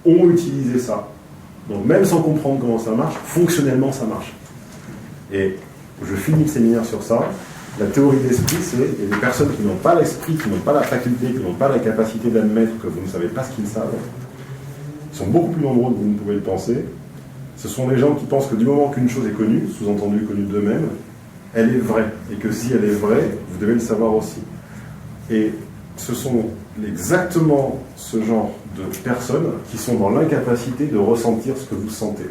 Speaker 1: ont utilisé ça. Donc même sans comprendre comment ça marche, fonctionnellement ça marche. Et je finis le séminaire sur ça. La théorie d'esprit, c'est il y a des personnes qui n'ont pas l'esprit, qui n'ont pas la faculté, qui n'ont pas la capacité d'admettre que vous ne savez pas ce qu'ils savent. Ils sont beaucoup plus nombreux que vous ne pouvez le penser. Ce sont les gens qui pensent que du moment qu'une chose est connue, sous-entendu connue d'eux-mêmes, elle est vraie. Et que si elle est vraie, vous devez le savoir aussi. Et ce sont exactement ce genre de personnes qui sont dans l'incapacité de ressentir ce que vous sentez.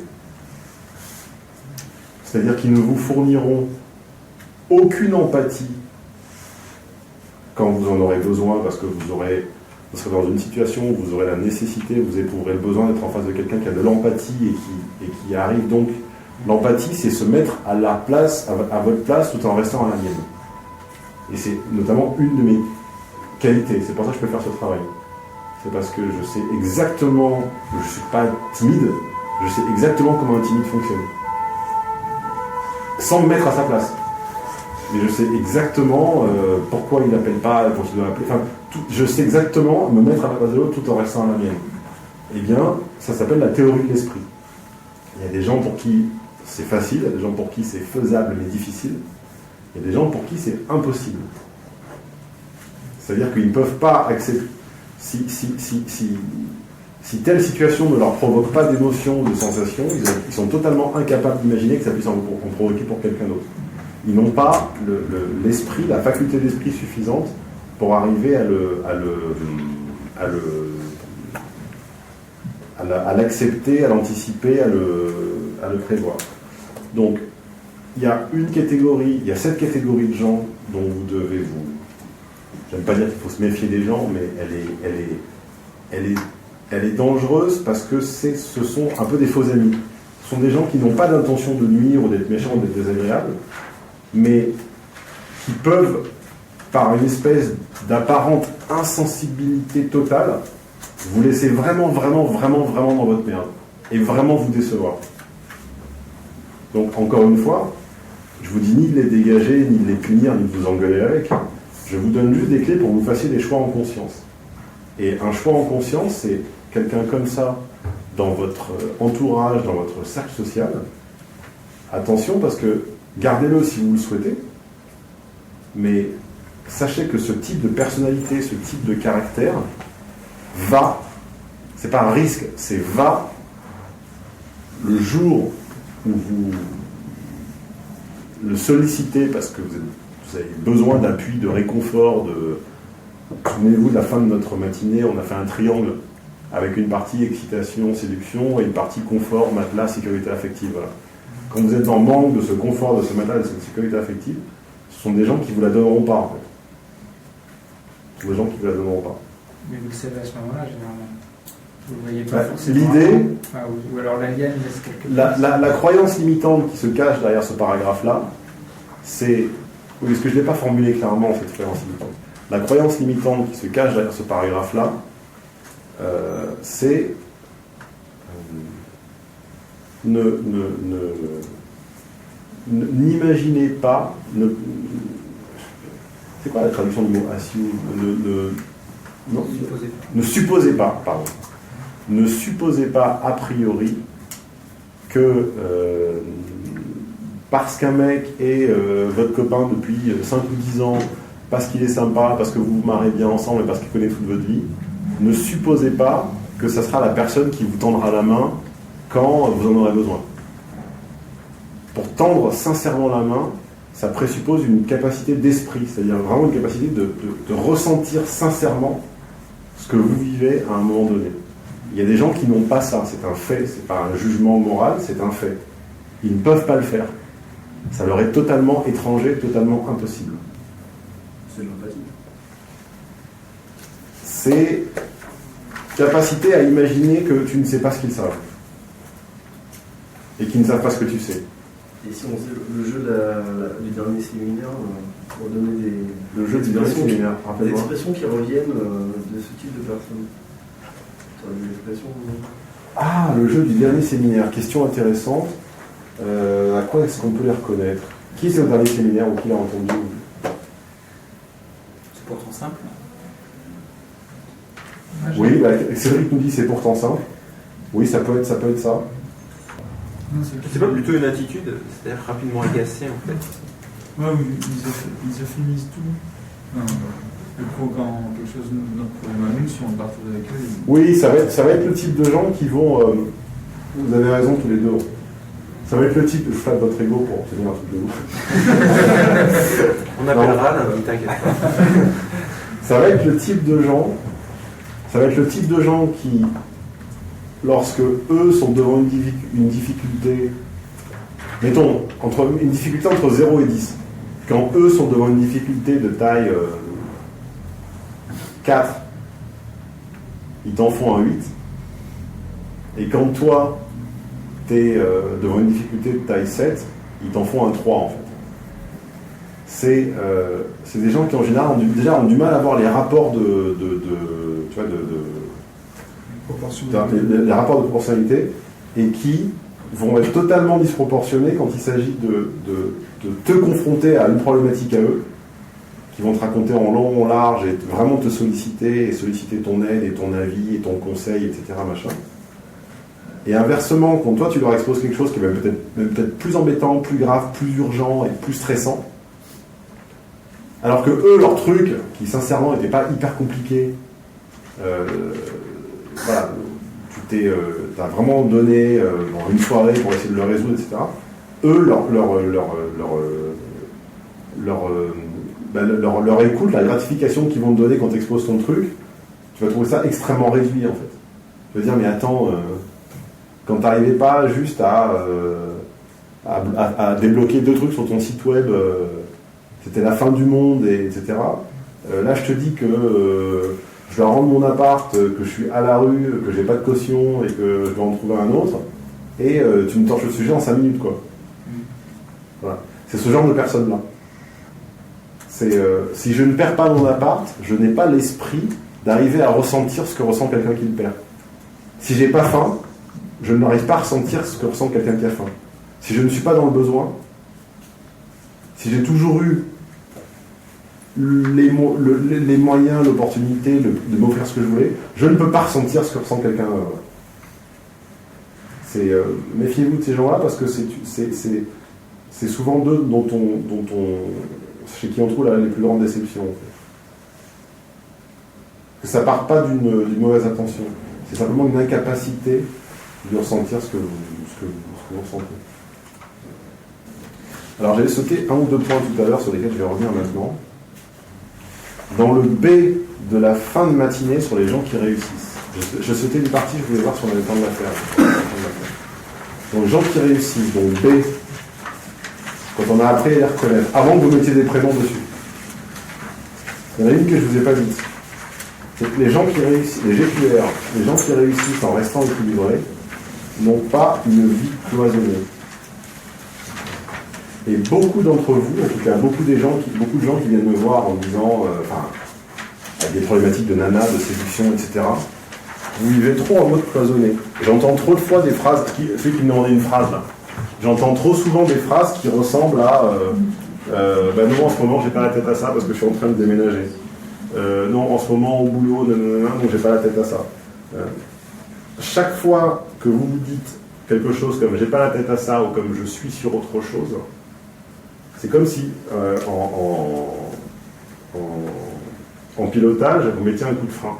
Speaker 1: C'est-à-dire qu'ils ne vous fourniront aucune empathie quand vous en aurez besoin, parce que vous serez dans une situation où vous aurez la nécessité, vous éprouverez le besoin d'être en face de quelqu'un qui a de l'empathie et qui arrive donc. L'empathie, c'est se mettre à la place, à votre place, tout en restant à la mienne. Et c'est notamment une de mes qualités. C'est pour ça que je peux faire ce travail. C'est parce que je sais exactement, je ne suis pas timide, je sais exactement comment un timide fonctionne. Sans me mettre à sa place. Mais je sais exactement pourquoi il n'appelle pas, pour qu'il doit appeler. Enfin, je sais exactement me mettre à la place de l'autre tout en restant à la mienne. Eh bien, ça s'appelle la théorie de l'esprit. Il y a des gens pour qui c'est facile, il y a des gens pour qui c'est faisable mais difficile. Il y a des gens pour qui c'est impossible. C'est-à-dire qu'ils ne peuvent pas accepter. Si telle situation ne leur provoque pas d'émotion ou de sensation, ils sont totalement incapables d'imaginer que ça puisse en provoquer pour quelqu'un d'autre. Ils n'ont pas l'esprit, la faculté d'esprit suffisante pour arriver à l'accepter, à l'anticiper, à le prévoir. Donc, il y a cette catégorie de gens dont vous devez vous... J'aime pas dire qu'il faut se méfier des gens, mais elle est dangereuse parce que ce sont un peu des faux amis. Ce sont des gens qui n'ont pas d'intention de nuire ou d'être méchants ou d'être désagréables, mais qui peuvent, par une espèce d'apparente insensibilité totale, vous laisser vraiment dans votre merde et vraiment vous décevoir. Donc, encore une fois, je vous dis ni de les dégager, ni de les punir, ni de vous engueuler avec. Je vous donne juste des clés pour que vous fassiez des choix en conscience. Et un choix en conscience, c'est quelqu'un comme ça dans votre entourage, dans votre cercle social. Attention, parce que gardez-le si vous le souhaitez, mais sachez que ce type de personnalité, ce type de caractère va, c'est pas un risque, c'est va, le jour où vous le sollicitez parce que vous avez besoin d'appui, de réconfort, souvenez-vous de la fin de notre matinée, on a fait un triangle avec une partie excitation, séduction et une partie confort, matelas, sécurité affective. Voilà. Quand vous êtes en manque de ce confort, de ce matelas, de cette sécurité affective, ce sont des gens qui ne vous la donneront pas, en fait. Ce sont des gens qui ne vous la donneront pas.
Speaker 5: Mais vous le savez à ce moment-là, généralement. Vous ne le voyez pas forcément.
Speaker 1: L'idée...
Speaker 5: ou alors l'alien laisse quelque chose.
Speaker 1: La croyance limitante qui se cache derrière ce paragraphe-là, c'est... Oui, parce que je ne l'ai pas formulé clairement, cette croyance limitante. La croyance limitante qui se cache derrière ce paragraphe-là, c'est... N'imaginez pas... c'est quoi la traduction du mot assume? Ne supposez pas, pardon. Ne supposez pas a priori que parce qu'un mec est votre copain depuis 5 ou 10 ans, parce qu'il est sympa, parce que vous vous marrez bien ensemble et parce qu'il connaît toute votre vie, ne supposez pas que ça sera la personne qui vous tendra la main quand vous en aurez besoin. Pour tendre sincèrement la main, ça présuppose une capacité d'esprit, c'est-à-dire vraiment une capacité de ressentir sincèrement ce que vous vivez à un moment donné. Il y a des gens qui n'ont pas ça, c'est un fait, c'est pas un jugement moral, c'est un fait. Ils ne peuvent pas le faire. Ça leur est totalement étranger, totalement impossible.
Speaker 4: C'est de l'empathie.
Speaker 1: C'est capacité à imaginer que tu ne sais pas ce qu'ils savent. Et qu'ils ne savent pas ce que tu sais.
Speaker 4: Et si on faisait le jeu du dernier séminaire, pour donner des...
Speaker 1: Le jeu du dernier séminaire,
Speaker 4: des
Speaker 1: rappelle-moi.
Speaker 4: expressions qui reviennent de ce type de personnes. Des expressions...
Speaker 1: Ah, le jeu du dernier séminaire, question intéressante. À quoi est-ce qu'on peut les reconnaître? Qui c'est au dernier séminaire ou qui l'a entendu?
Speaker 3: C'est pourtant simple.
Speaker 1: Oui, bah, Cédric nous dit c'est pourtant simple. Oui, ça peut être ça.
Speaker 2: Non,
Speaker 8: C'est pas plutôt une attitude, c'est-à-dire rapidement agacé en fait.
Speaker 2: Ouais, oui, ils euphémisent tout. Le programme, quelque chose, notre problème à nous, si on partage avec eux.
Speaker 1: Oui, ça va être le type de gens qui vont... vous avez raison tous les deux. Ça va être le type... Je flatte votre ego pour obtenir un truc de ouf.
Speaker 8: On appellera lundi, t'inquiète pas.
Speaker 1: Ça va être le type de gens... Ça va être le type de gens qui, lorsque eux sont devant une difficulté... Mettons, une difficulté entre 0 et 10. Quand eux sont devant une difficulté de taille 4, ils t'en font un 8. Et quand toi, tu es devant une difficulté de taille 7, ils t'en font un 3 en fait. C'est des gens qui en général ont du mal à avoir les rapports les rapports de proportionnalité et qui vont être totalement disproportionnés quand il s'agit de te confronter à une problématique à eux, qui vont te raconter en long, en large et vraiment te solliciter et solliciter ton aide et ton avis et ton conseil, etc. machin. Et inversement, quand toi tu leur exposes quelque chose qui est même peut-être plus embêtant, plus grave, plus urgent et plus stressant, alors que eux, leur truc, qui sincèrement n'était pas hyper compliqué, voilà, tu t'as vraiment donné dans une soirée pour essayer de le résoudre, etc. Eux, leur écoute, la gratification qu'ils vont te donner quand tu exposes ton truc, tu vas trouver ça extrêmement réduit en fait. Tu vas dire, mais attends, quand tu n'arrivais pas juste à débloquer 2 trucs sur ton site web, c'était la fin du monde, etc. Là, je te dis que je dois rendre mon appart, que je suis à la rue, que j'ai pas de caution et que je dois en trouver un autre, et tu me torches le sujet en 5 minutes, quoi. Voilà. C'est ce genre de personne-là. Si je ne perds pas mon appart, je n'ai pas l'esprit d'arriver à ressentir ce que ressent quelqu'un qui le perd. Si j'ai pas faim, je n'arrive pas à ressentir ce que ressent quelqu'un qui a faim. Si je ne suis pas dans le besoin, si j'ai toujours eu les moyens, l'opportunité de m'offrir ce que je voulais, je ne peux pas ressentir ce que ressent quelqu'un. Méfiez-vous de ces gens-là parce que c'est souvent d'eux chez qui on trouve les plus grandes déceptions. En fait. Que ça part pas d'une mauvaise intention, c'est simplement une incapacité de ressentir ce que vous ressentez. Alors j'avais sauté un ou deux points tout à l'heure sur lesquels je vais revenir maintenant. Dans le B de la fin de matinée sur les gens qui réussissent. Je sautais une partie, je voulais voir si on avait le temps de la faire. Donc gens qui réussissent, donc B, quand on a appris à les reconnaître, avant que vous mettiez des prénoms dessus. Il y en a une que je ne vous ai pas dite. C'est que les gens qui réussissent, les GQR, les gens qui réussissent en restant équilibrés, n'ont pas une vie cloisonnée. Et beaucoup d'entre vous, en tout cas beaucoup de gens qui viennent me voir en disant, avec des problématiques de nana, de séduction, etc., vous vivez trop en mode cloisonné. J'entends trop de fois des phrases, ceux qui me demandaient une phrase là, j'entends trop souvent des phrases qui ressemblent à non, en ce moment j'ai pas la tête à ça parce que je suis en train de déménager. Non, en ce moment au boulot, donc j'ai pas la tête à ça. Chaque fois que vous vous dites quelque chose comme j'ai pas la tête à ça ou comme je suis sur autre chose, c'est comme si en pilotage vous mettiez un coup de frein.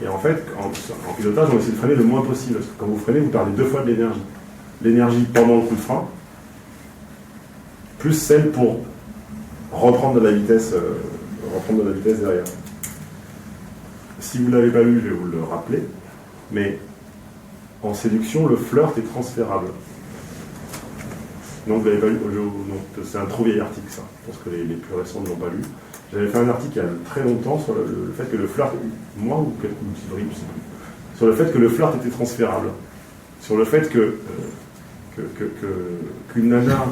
Speaker 1: Et en fait, en pilotage, on essaie de freiner le moins possible. Parce que quand vous freinez, vous perdez 2 fois de l'énergie. L'énergie pendant le coup de frein, plus celle pour reprendre de la vitesse derrière. Si vous ne l'avez pas lu, je vais vous le rappeler. Mais en séduction, le flirt est transférable. Non, vous ne l'avez pas lu. Non, c'est un trop vieil article, ça. Je pense que les plus récents ne l'ont pas lu. J'avais fait un article il y a très longtemps sur le fait que le flirt, moi ou quelqu'un qui brille, je sais plus, sur le fait que le flirt était transférable, sur le fait qu'une nana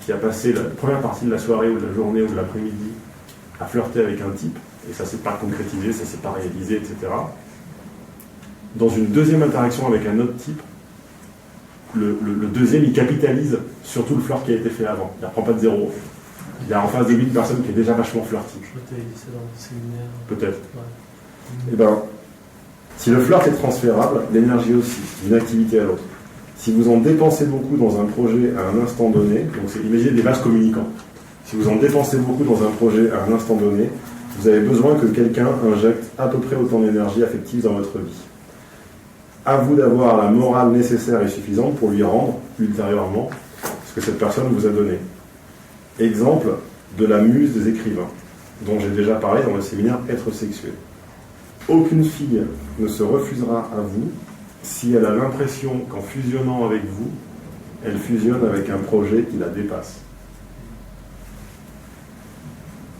Speaker 1: qui a passé la première partie de la soirée ou de la journée ou de l'après-midi à flirter avec un type, et ça ne s'est pas concrétisé, ça ne s'est pas réalisé, etc., dans une deuxième interaction avec un autre type, le deuxième, il capitalise sur tout le flirt qui a été fait avant. Il ne reprend pas de zéro. Il y a en face de lui une personne qui est déjà vachement flirty.
Speaker 9: Je crois que tu avais dit ça dans le séminaire.
Speaker 1: Peut-être.
Speaker 9: Ouais.
Speaker 1: Eh bien, si le flirt est transférable, l'énergie aussi, d'une activité à l'autre. Si vous en dépensez beaucoup dans un projet à un instant donné, donc imaginez des vases communicants. Si vous en dépensez beaucoup dans un projet à un instant donné, vous avez besoin que quelqu'un injecte à peu près autant d'énergie affective dans votre vie. À vous d'avoir la morale nécessaire et suffisante pour lui rendre ultérieurement ce que cette personne vous a donné. Exemple de la muse des écrivains, dont j'ai déjà parlé dans le séminaire Être sexuel. Aucune fille ne se refusera à vous si elle a l'impression qu'en fusionnant avec vous, elle fusionne avec un projet qui la dépasse.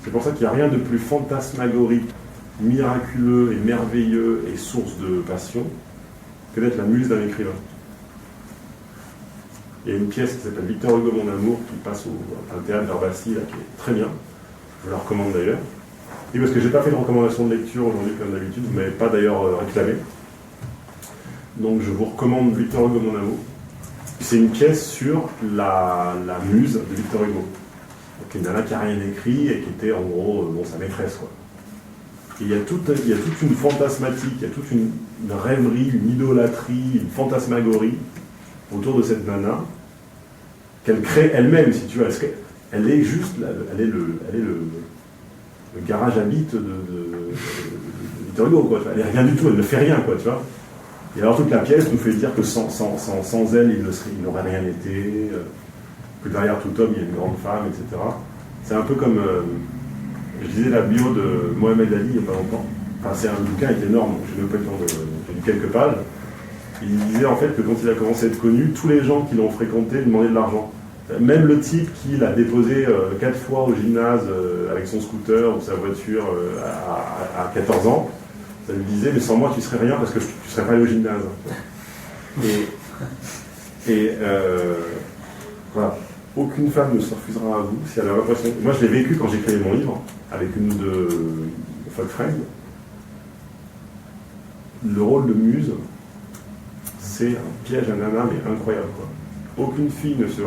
Speaker 1: C'est pour ça qu'il n'y a rien de plus fantasmagorique, miraculeux et merveilleux et source de passion que d'être la muse d'un écrivain. Il y a une pièce qui s'appelle Victor Hugo, mon amour, qui passe à un théâtre d'Herbassi, là, qui est très bien. Je la recommande d'ailleurs. Et parce que je n'ai pas fait de recommandation de lecture aujourd'hui, comme d'habitude, vous ne m'avez pas d'ailleurs réclamé. Donc je vous recommande Victor Hugo, mon amour. C'est une pièce sur la muse de Victor Hugo. Donc une nana qui n'a rien écrit et qui était en gros sa maîtresse, quoi. Et il y a toute une fantasmatique, il y a toute une rêverie, une idolâtrie, une fantasmagorie autour de cette nana qu'elle crée elle-même, si tu veux. Elle est juste, elle est le garage à bite de Victor Hugo, quoi. Elle n'est rien du tout, elle ne fait rien, quoi, tu vois. Et alors toute la pièce nous fait dire que sans elle, il n'aurait rien été, que derrière tout homme, il y a une grande femme, etc. C'est un peu comme, je disais la bio de Mohamed Ali il n'y a pas longtemps. Enfin, c'est un bouquin qui est énorme, donc je n'ai pas eu le temps de lu quelques pages. Il disait en fait que quand il a commencé à être connu, tous les gens qui l'ont fréquenté lui demandaient de l'argent. Même le type qui l'a déposé 4 fois au gymnase avec son scooter ou sa voiture à 14 ans, ça lui disait mais sans moi tu serais rien parce que tu serais pas allé au gymnase. Voilà. Aucune femme ne se refusera à vous si elle a l'impression. Moi je l'ai vécu quand j'ai créé mon livre avec une de Folk Friends. Le rôle de muse, c'est un piège à nana mais incroyable, quoi. aucune fille ne se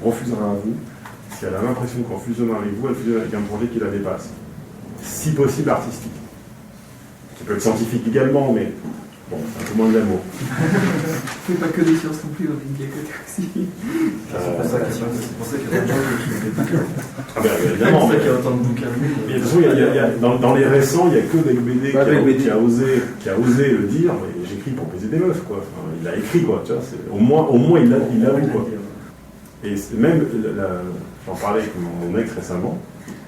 Speaker 1: refusera à vous si elle a l'impression qu'en fusionnant avec vous, elle fusionne avec un projet qui la dépasse. Si possible artistique. Qui peut être scientifique également, mais bon, c'est un peu moins de l'amour.
Speaker 6: On ne fait pas que des sciences non plus, on est bien côté aussi.
Speaker 4: C'est pour ça qu'il y a plein de gens qui font des bouquins.
Speaker 1: Ah ben évidemment.
Speaker 4: C'est pour ça qu'il y a autant de bouquins.
Speaker 1: Mais de toute façon, dans les récents, il n'y a que Dave BD qui a osé le dire, mais j'écris pour baiser des meufs, quoi. Enfin, il a écrit, quoi, tu vois, au moins il l'a vu, quoi. Et même, j'en parlais avec mon ex récemment,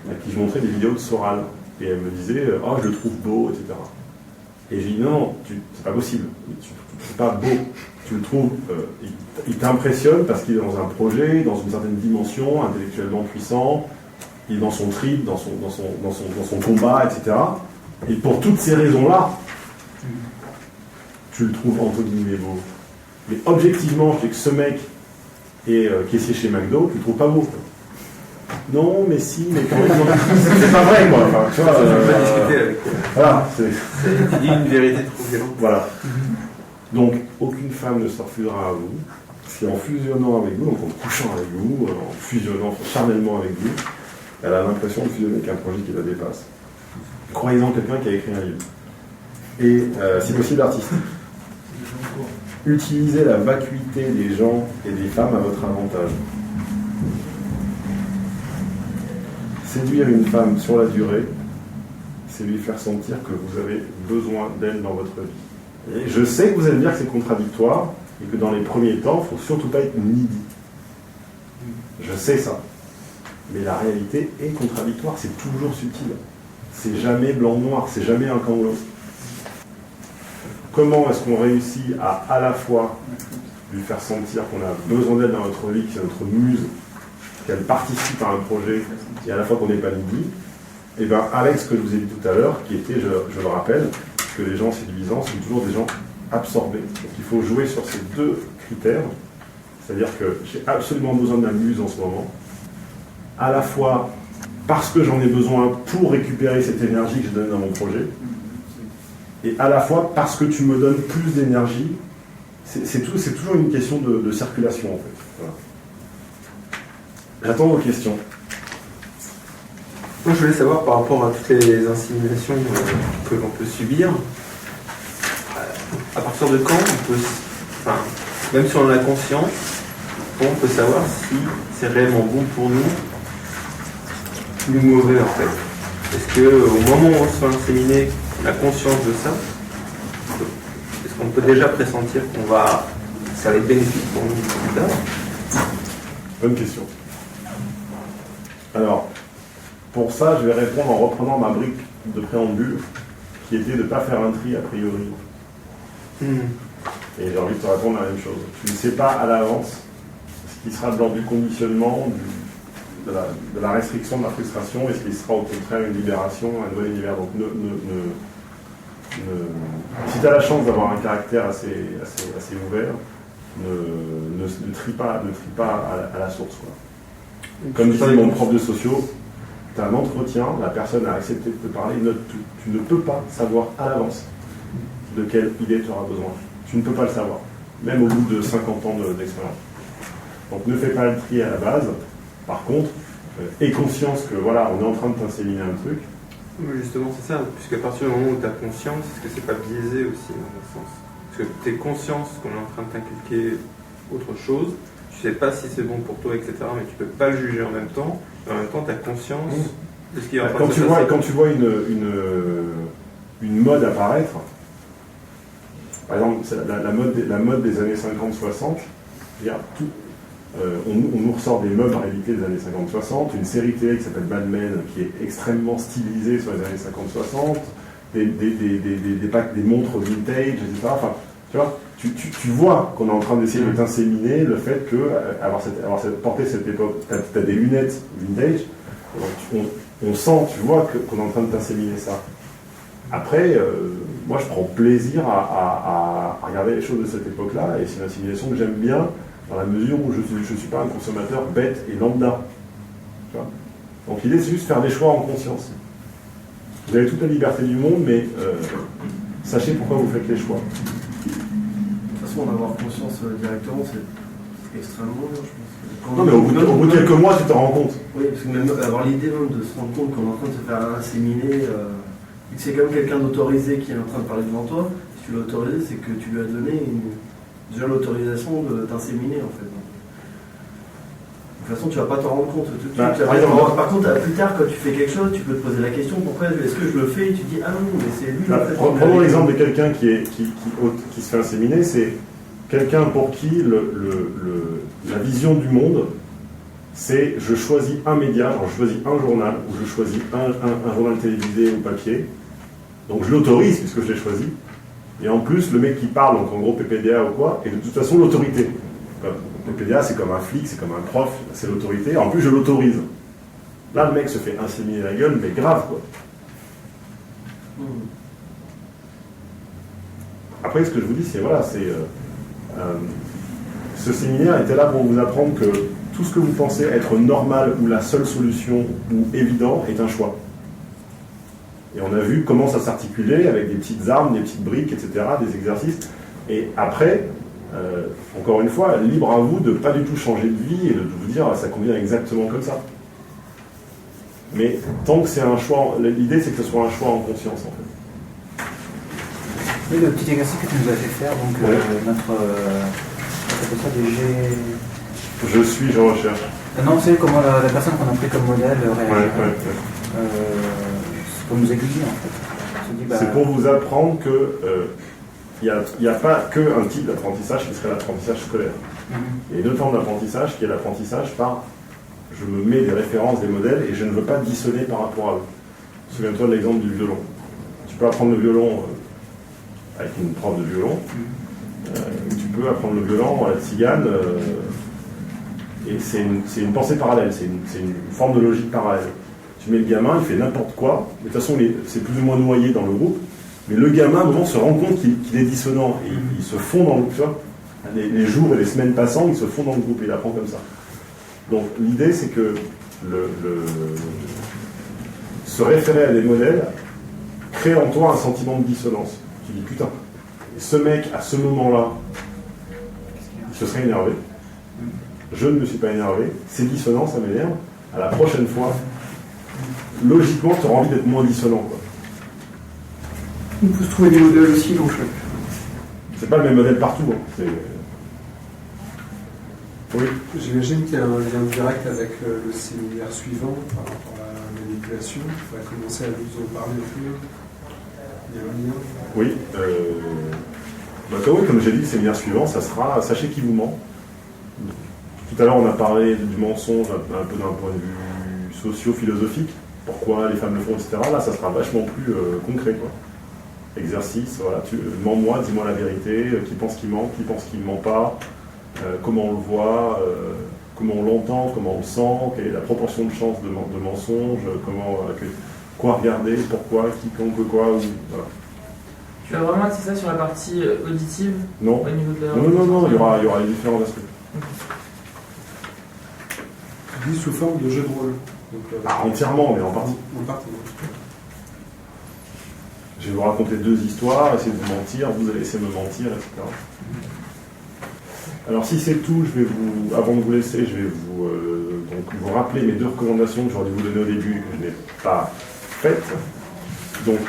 Speaker 1: à qui je montrais des vidéos de Soral, et elle me disait « Oh, je le trouve beau, etc. » Et j'ai dit « Non, c'est pas possible, c'est pas beau, tu le trouves, il t'impressionne parce qu'il est dans un projet, dans une certaine dimension, intellectuellement puissant, il est dans son trip, dans son combat, etc. Et pour toutes ces raisons-là, tu le trouves entre guillemets beau. Mais objectivement, je dis que ce mec est caissier chez McDo, tu le trouves pas beau. Non, mais si, mais quand même, c'est pas vrai, quoi. Enfin, tu vois,
Speaker 8: pas discuter avec
Speaker 1: voilà,
Speaker 8: il dit une vérité trop violente.
Speaker 1: Voilà. Donc, aucune femme ne se refusera à vous si en fusionnant avec vous, donc en couchant avec vous, en fusionnant charnellement avec vous, elle a l'impression de fusionner avec un projet qui la dépasse. Croyez-en quelqu'un qui a écrit un livre. Et, si possible, artistique. Utilisez la vacuité des gens et des femmes à votre avantage. Séduire une femme sur la durée, c'est lui faire sentir que vous avez besoin d'elle dans votre vie. Et je sais que vous allez me dire que c'est contradictoire et que dans les premiers temps, il ne faut surtout pas être needy. Je sais ça. Mais la réalité est contradictoire, c'est toujours subtil. C'est jamais blanc-noir, c'est jamais un camp ou l'autre. Comment est-ce qu'on réussit à la fois lui faire sentir qu'on a besoin d'elle dans notre vie, que c'est notre muse, qu'elle participe à un projet, et à la fois qu'on n'est pas needy? Et bien, avec ce que je vous ai dit tout à l'heure, qui était, je le rappelle, que les gens séduisants sont toujours des gens absorbés. Donc il faut jouer sur ces deux critères, c'est-à-dire que j'ai absolument besoin de ma muse en ce moment, à la fois parce que j'en ai besoin pour récupérer cette énergie que je donne dans mon projet, et à la fois parce que tu me donnes plus d'énergie. C'est toujours une question de circulation, en fait. Voilà. J'attends vos questions.
Speaker 8: Moi, je voulais savoir par rapport à toutes les inséminations que l'on peut subir, à partir de quand on peut, enfin, même si on en a conscience, on peut savoir si c'est réellement bon pour nous ou mauvais en fait. Est-ce qu'au moment où on se fait inséminer, on a conscience de ça? Est-ce qu'on peut déjà pressentir ça va être bénéfique pour nous plus tard?
Speaker 1: Bonne question. Alors, pour ça, je vais répondre en reprenant ma brique de préambule, qui était de ne pas faire un tri a priori. Et j'ai envie de te répondre la même chose. Tu ne sais pas à l'avance ce qui sera de l'ordre du conditionnement, de la restriction, de la frustration, et ce qui sera au contraire une libération, un nouvel univers. Donc si tu as la chance d'avoir un caractère assez ouvert, ne trie pas à la source, quoi. Comme disait mon prof de socio, tu as un entretien, la personne a accepté de te parler, note tout. Tu ne peux pas savoir à l'avance de quelle idée tu auras besoin. Tu ne peux pas le savoir, même au bout de 50 ans d'expérience. Donc ne fais pas le tri à la base. Par contre, aie conscience que voilà, on est en train de t'inséminer un truc.
Speaker 8: Oui, justement, c'est ça. Puisqu'à partir du moment où tu as conscience, est-ce que c'est pas biaisé aussi dans un sens? Parce que tu es conscience qu'on est en train de t'inculquer autre chose. Tu sais pas si c'est bon pour toi, etc. Mais tu peux pas le juger en même temps. Et en même temps, tu as conscience de ce qui est en train de se passer.
Speaker 1: Quand tu vois une mode apparaître, par exemple, la mode des années 50-60, on nous ressort des meubles en réalité des années 50-60, une série télé qui s'appelle Mad Men, qui est extrêmement stylisée sur les années 50-60, des montres vintage, etc. Enfin, tu vois, tu vois qu'on est en train d'essayer de t'inséminer le fait que porter cette époque, t'as des lunettes vintage, donc on sent, tu vois qu'on est en train de t'inséminer ça. Après, moi je prends plaisir à regarder les choses de cette époque-là, et c'est une assimilation que j'aime bien, dans la mesure où je ne suis pas un consommateur bête et lambda. Tu vois. Donc l'idée, c'est juste faire des choix en conscience. Vous avez toute la liberté du monde, mais sachez pourquoi vous faites les choix.
Speaker 4: De toute façon, façon, en avoir conscience directement, c'est extrêmement dur, je pense.
Speaker 1: Non, mais au bout de quelques mois, tu te rends compte.
Speaker 4: Oui, parce que même avoir l'idée même de se rendre compte qu'on est en train de se faire inséminer, et que c'est quand même quelqu'un d'autorisé qui est en train de parler devant toi, si tu l'as autorisé, c'est que tu lui as donné déjà l'autorisation d'inséminer, en fait. De toute façon, tu vas pas t'en rendre compte tout de suite. Par contre, plus tard, quand tu fais quelque chose, tu peux te poser la question, pourquoi est-ce que je le fais? Et tu dis, ah non, mais c'est lui. En fait,
Speaker 1: prenons l'exemple de quelqu'un qui se fait inséminer, c'est quelqu'un pour qui la vision du monde, c'est je choisis un média, genre je choisis un journal, ou je choisis un journal télévisé ou papier, donc je l'autorise puisque je l'ai choisi, et en plus le mec qui parle, donc en gros PPDA ou quoi, est de toute façon l'autorité. PPDA c'est comme un flic, c'est comme un prof, c'est l'autorité, en plus je l'autorise. Là le mec se fait inséminer la gueule, mais grave quoi. Après ce que je vous dis c'est voilà, ce séminaire était là pour vous apprendre que tout ce que vous pensez être normal ou la seule solution ou évident est un choix. Et on a vu comment ça s'articulait avec des petites armes, des petites briques, etc., des exercices. Et après, encore une fois, libre à vous de ne pas du tout changer de vie et de vous dire ça convient exactement comme ça. Mais tant que c'est un choix, l'idée c'est que ce soit un choix en conscience en fait.
Speaker 3: Oui, le petit exercice que tu nous as fait faire, donc notre appelle ça des G...
Speaker 1: Je suis, je recherche.
Speaker 3: Non, c'est comment la personne qu'on a pris comme modèle réagit. C'est pour nous aiguiller en fait.
Speaker 1: C'est pour vous apprendre que il n'y a pas qu'un type d'apprentissage qui serait l'apprentissage scolaire. Il y a une autre forme d'apprentissage qui est l'apprentissage par je me mets des références, des modèles et je ne veux pas dissonner par rapport à eux. Souviens-toi de l'exemple du violon. Tu peux apprendre le violon avec une prof de violon. Tu peux apprendre le violon à la tzigane. Et c'est une pensée parallèle, c'est une forme de logique parallèle. Tu mets le gamin, il fait n'importe quoi, mais de toute façon c'est plus ou moins noyé dans le groupe, mais le gamin à un moment se rend compte qu'il est dissonant, et il se fond dans le groupe, tu vois. Les jours et les semaines passant, il se fond dans le groupe, et il apprend comme ça. Donc l'idée c'est que se référer à des modèles crée en toi un sentiment de dissonance. Tu dis putain, et ce mec à ce moment-là, il se serait énervé. Je ne me suis pas énervé, c'est dissonant, ça m'énerve. À la prochaine fois, logiquement, tu auras envie d'être moins dissonant. Quoi.
Speaker 6: On peut se trouver des modèles aussi dans chaque.
Speaker 1: C'est pas le même modèle partout. Hein. Oui.
Speaker 7: J'imagine qu'il y a un lien direct avec le séminaire suivant par rapport à la manipulation. On va commencer à vous en parler un peu. Il y a un lien.
Speaker 1: Oui. Comme j'ai dit, le séminaire suivant, ça sera Sachez qui vous ment. Tout à l'heure, on a parlé du mensonge un peu d'un point de vue socio-philosophique. Pourquoi les femmes le font, etc. Là, ça sera vachement plus concret. Quoi. Exercice, voilà. Mens-moi, dis-moi la vérité. Qui pense qu'il ment, qui pense qu'il ne ment pas. Comment on le voit, comment on l'entend, comment on le sent, quelle est la proportion de chance de mensonge, quoi regarder, pourquoi, quiconque, quoi. Voilà.
Speaker 10: Tu as vraiment axé ça sur la partie auditive?
Speaker 1: Non.
Speaker 10: Au niveau de la...
Speaker 1: Non, il y aura les différents aspects.
Speaker 7: Dit sous forme de jeu de rôle. Donc,
Speaker 1: entièrement, mais en partie.
Speaker 7: En partie.
Speaker 1: Je vais vous raconter 2 histoires, essayer de vous mentir, vous allez essayer de me mentir, etc. Alors si c'est tout, avant de vous laisser, je vais vous rappeler mes 2 recommandations que j'aurais dû vous donner au début et que je n'ai pas faites. Donc,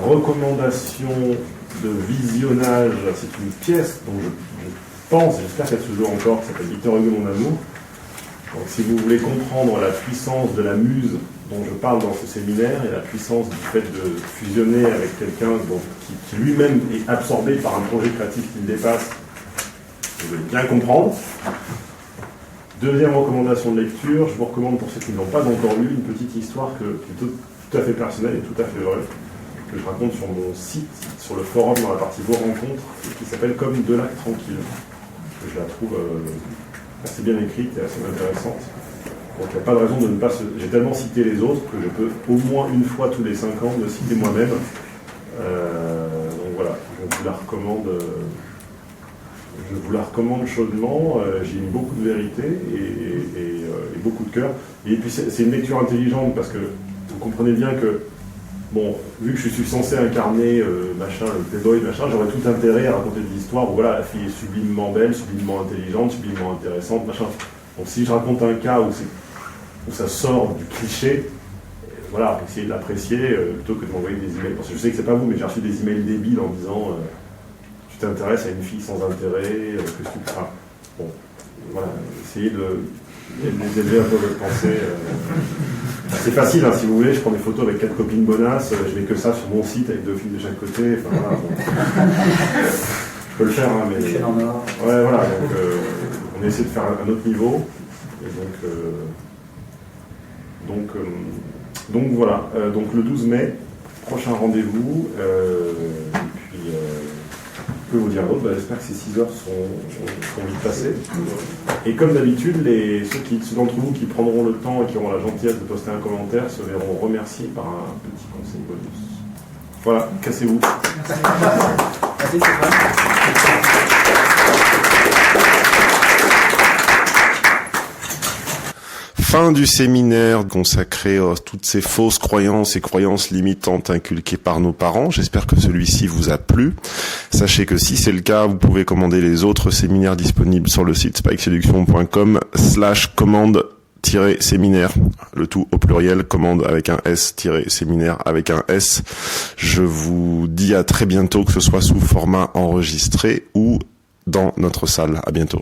Speaker 1: recommandation de visionnage, c'est une pièce dont je pense, j'espère qu'elle se joue encore, qui s'appelle Victor Hugo, mon amour. Donc si vous voulez comprendre la puissance de la muse dont je parle dans ce séminaire et la puissance du fait de fusionner avec quelqu'un qui lui-même est absorbé par un projet créatif qui le dépasse, vous allez bien comprendre. 2e recommandation de lecture, je vous recommande pour ceux qui ne l'ont pas encore lu, une petite histoire qui est tout à fait personnelle et tout à fait vraie, que je raconte sur mon site, sur le forum dans la partie Vos rencontres, qui s'appelle Comme de lac tranquille. Que je la trouve assez bien écrite et assez intéressante. Donc il n'y a pas de raison de ne pas J'ai tellement cité les autres que je peux au moins une fois tous les 5 ans me citer moi-même. Donc voilà, je vous la recommande chaudement. J'y ai mis beaucoup de vérité et beaucoup de cœur. Et puis c'est une lecture intelligente parce que vous comprenez bien que bon, vu que je suis censé incarner machin, le playboy, machin, j'aurais tout intérêt à raconter des histoires où voilà, la fille est sublimement belle, sublimement intelligente, sublimement intéressante, machin. Donc si je raconte un cas où ça sort du cliché, voilà, essayer de l'apprécier plutôt que de m'envoyer des emails. Parce que je sais que c'est pas vous, mais j'ai reçu des emails débiles en disant tu t'intéresses à une fille sans intérêt, que tu... Enfin, bon, voilà, essayez de les élever un peu votre pensée. C'est facile, hein, si vous voulez, je prends des photos avec 4 copines bonasses, je mets que ça sur mon site avec 2 filles de chaque côté. Enfin, voilà, bon. Je peux le faire, hein, mais... Ouais, voilà, donc on essaie de faire un autre niveau. Et donc voilà, donc le 12 mai, prochain rendez-vous, et puis je peux vous dire d'autres, j'espère que ces 6 heures sont vite passées. Et comme d'habitude, ceux d'entre vous qui prendront le temps et qui auront la gentillesse de poster un commentaire se verront remerciés par un petit conseil bonus. Voilà, cassez-vous.
Speaker 3: Merci Stéphane.
Speaker 11: Fin du séminaire consacré à toutes ces fausses croyances et croyances limitantes inculquées par nos parents. J'espère que celui-ci vous a plu. Sachez que si c'est le cas, vous pouvez commander les autres séminaires disponibles sur le site spikeseduction.com/commande-séminaire. Le tout au pluriel, commande avec un S-séminaire avec un S. Je vous dis à très bientôt, que ce soit sous format enregistré ou dans notre salle. À bientôt.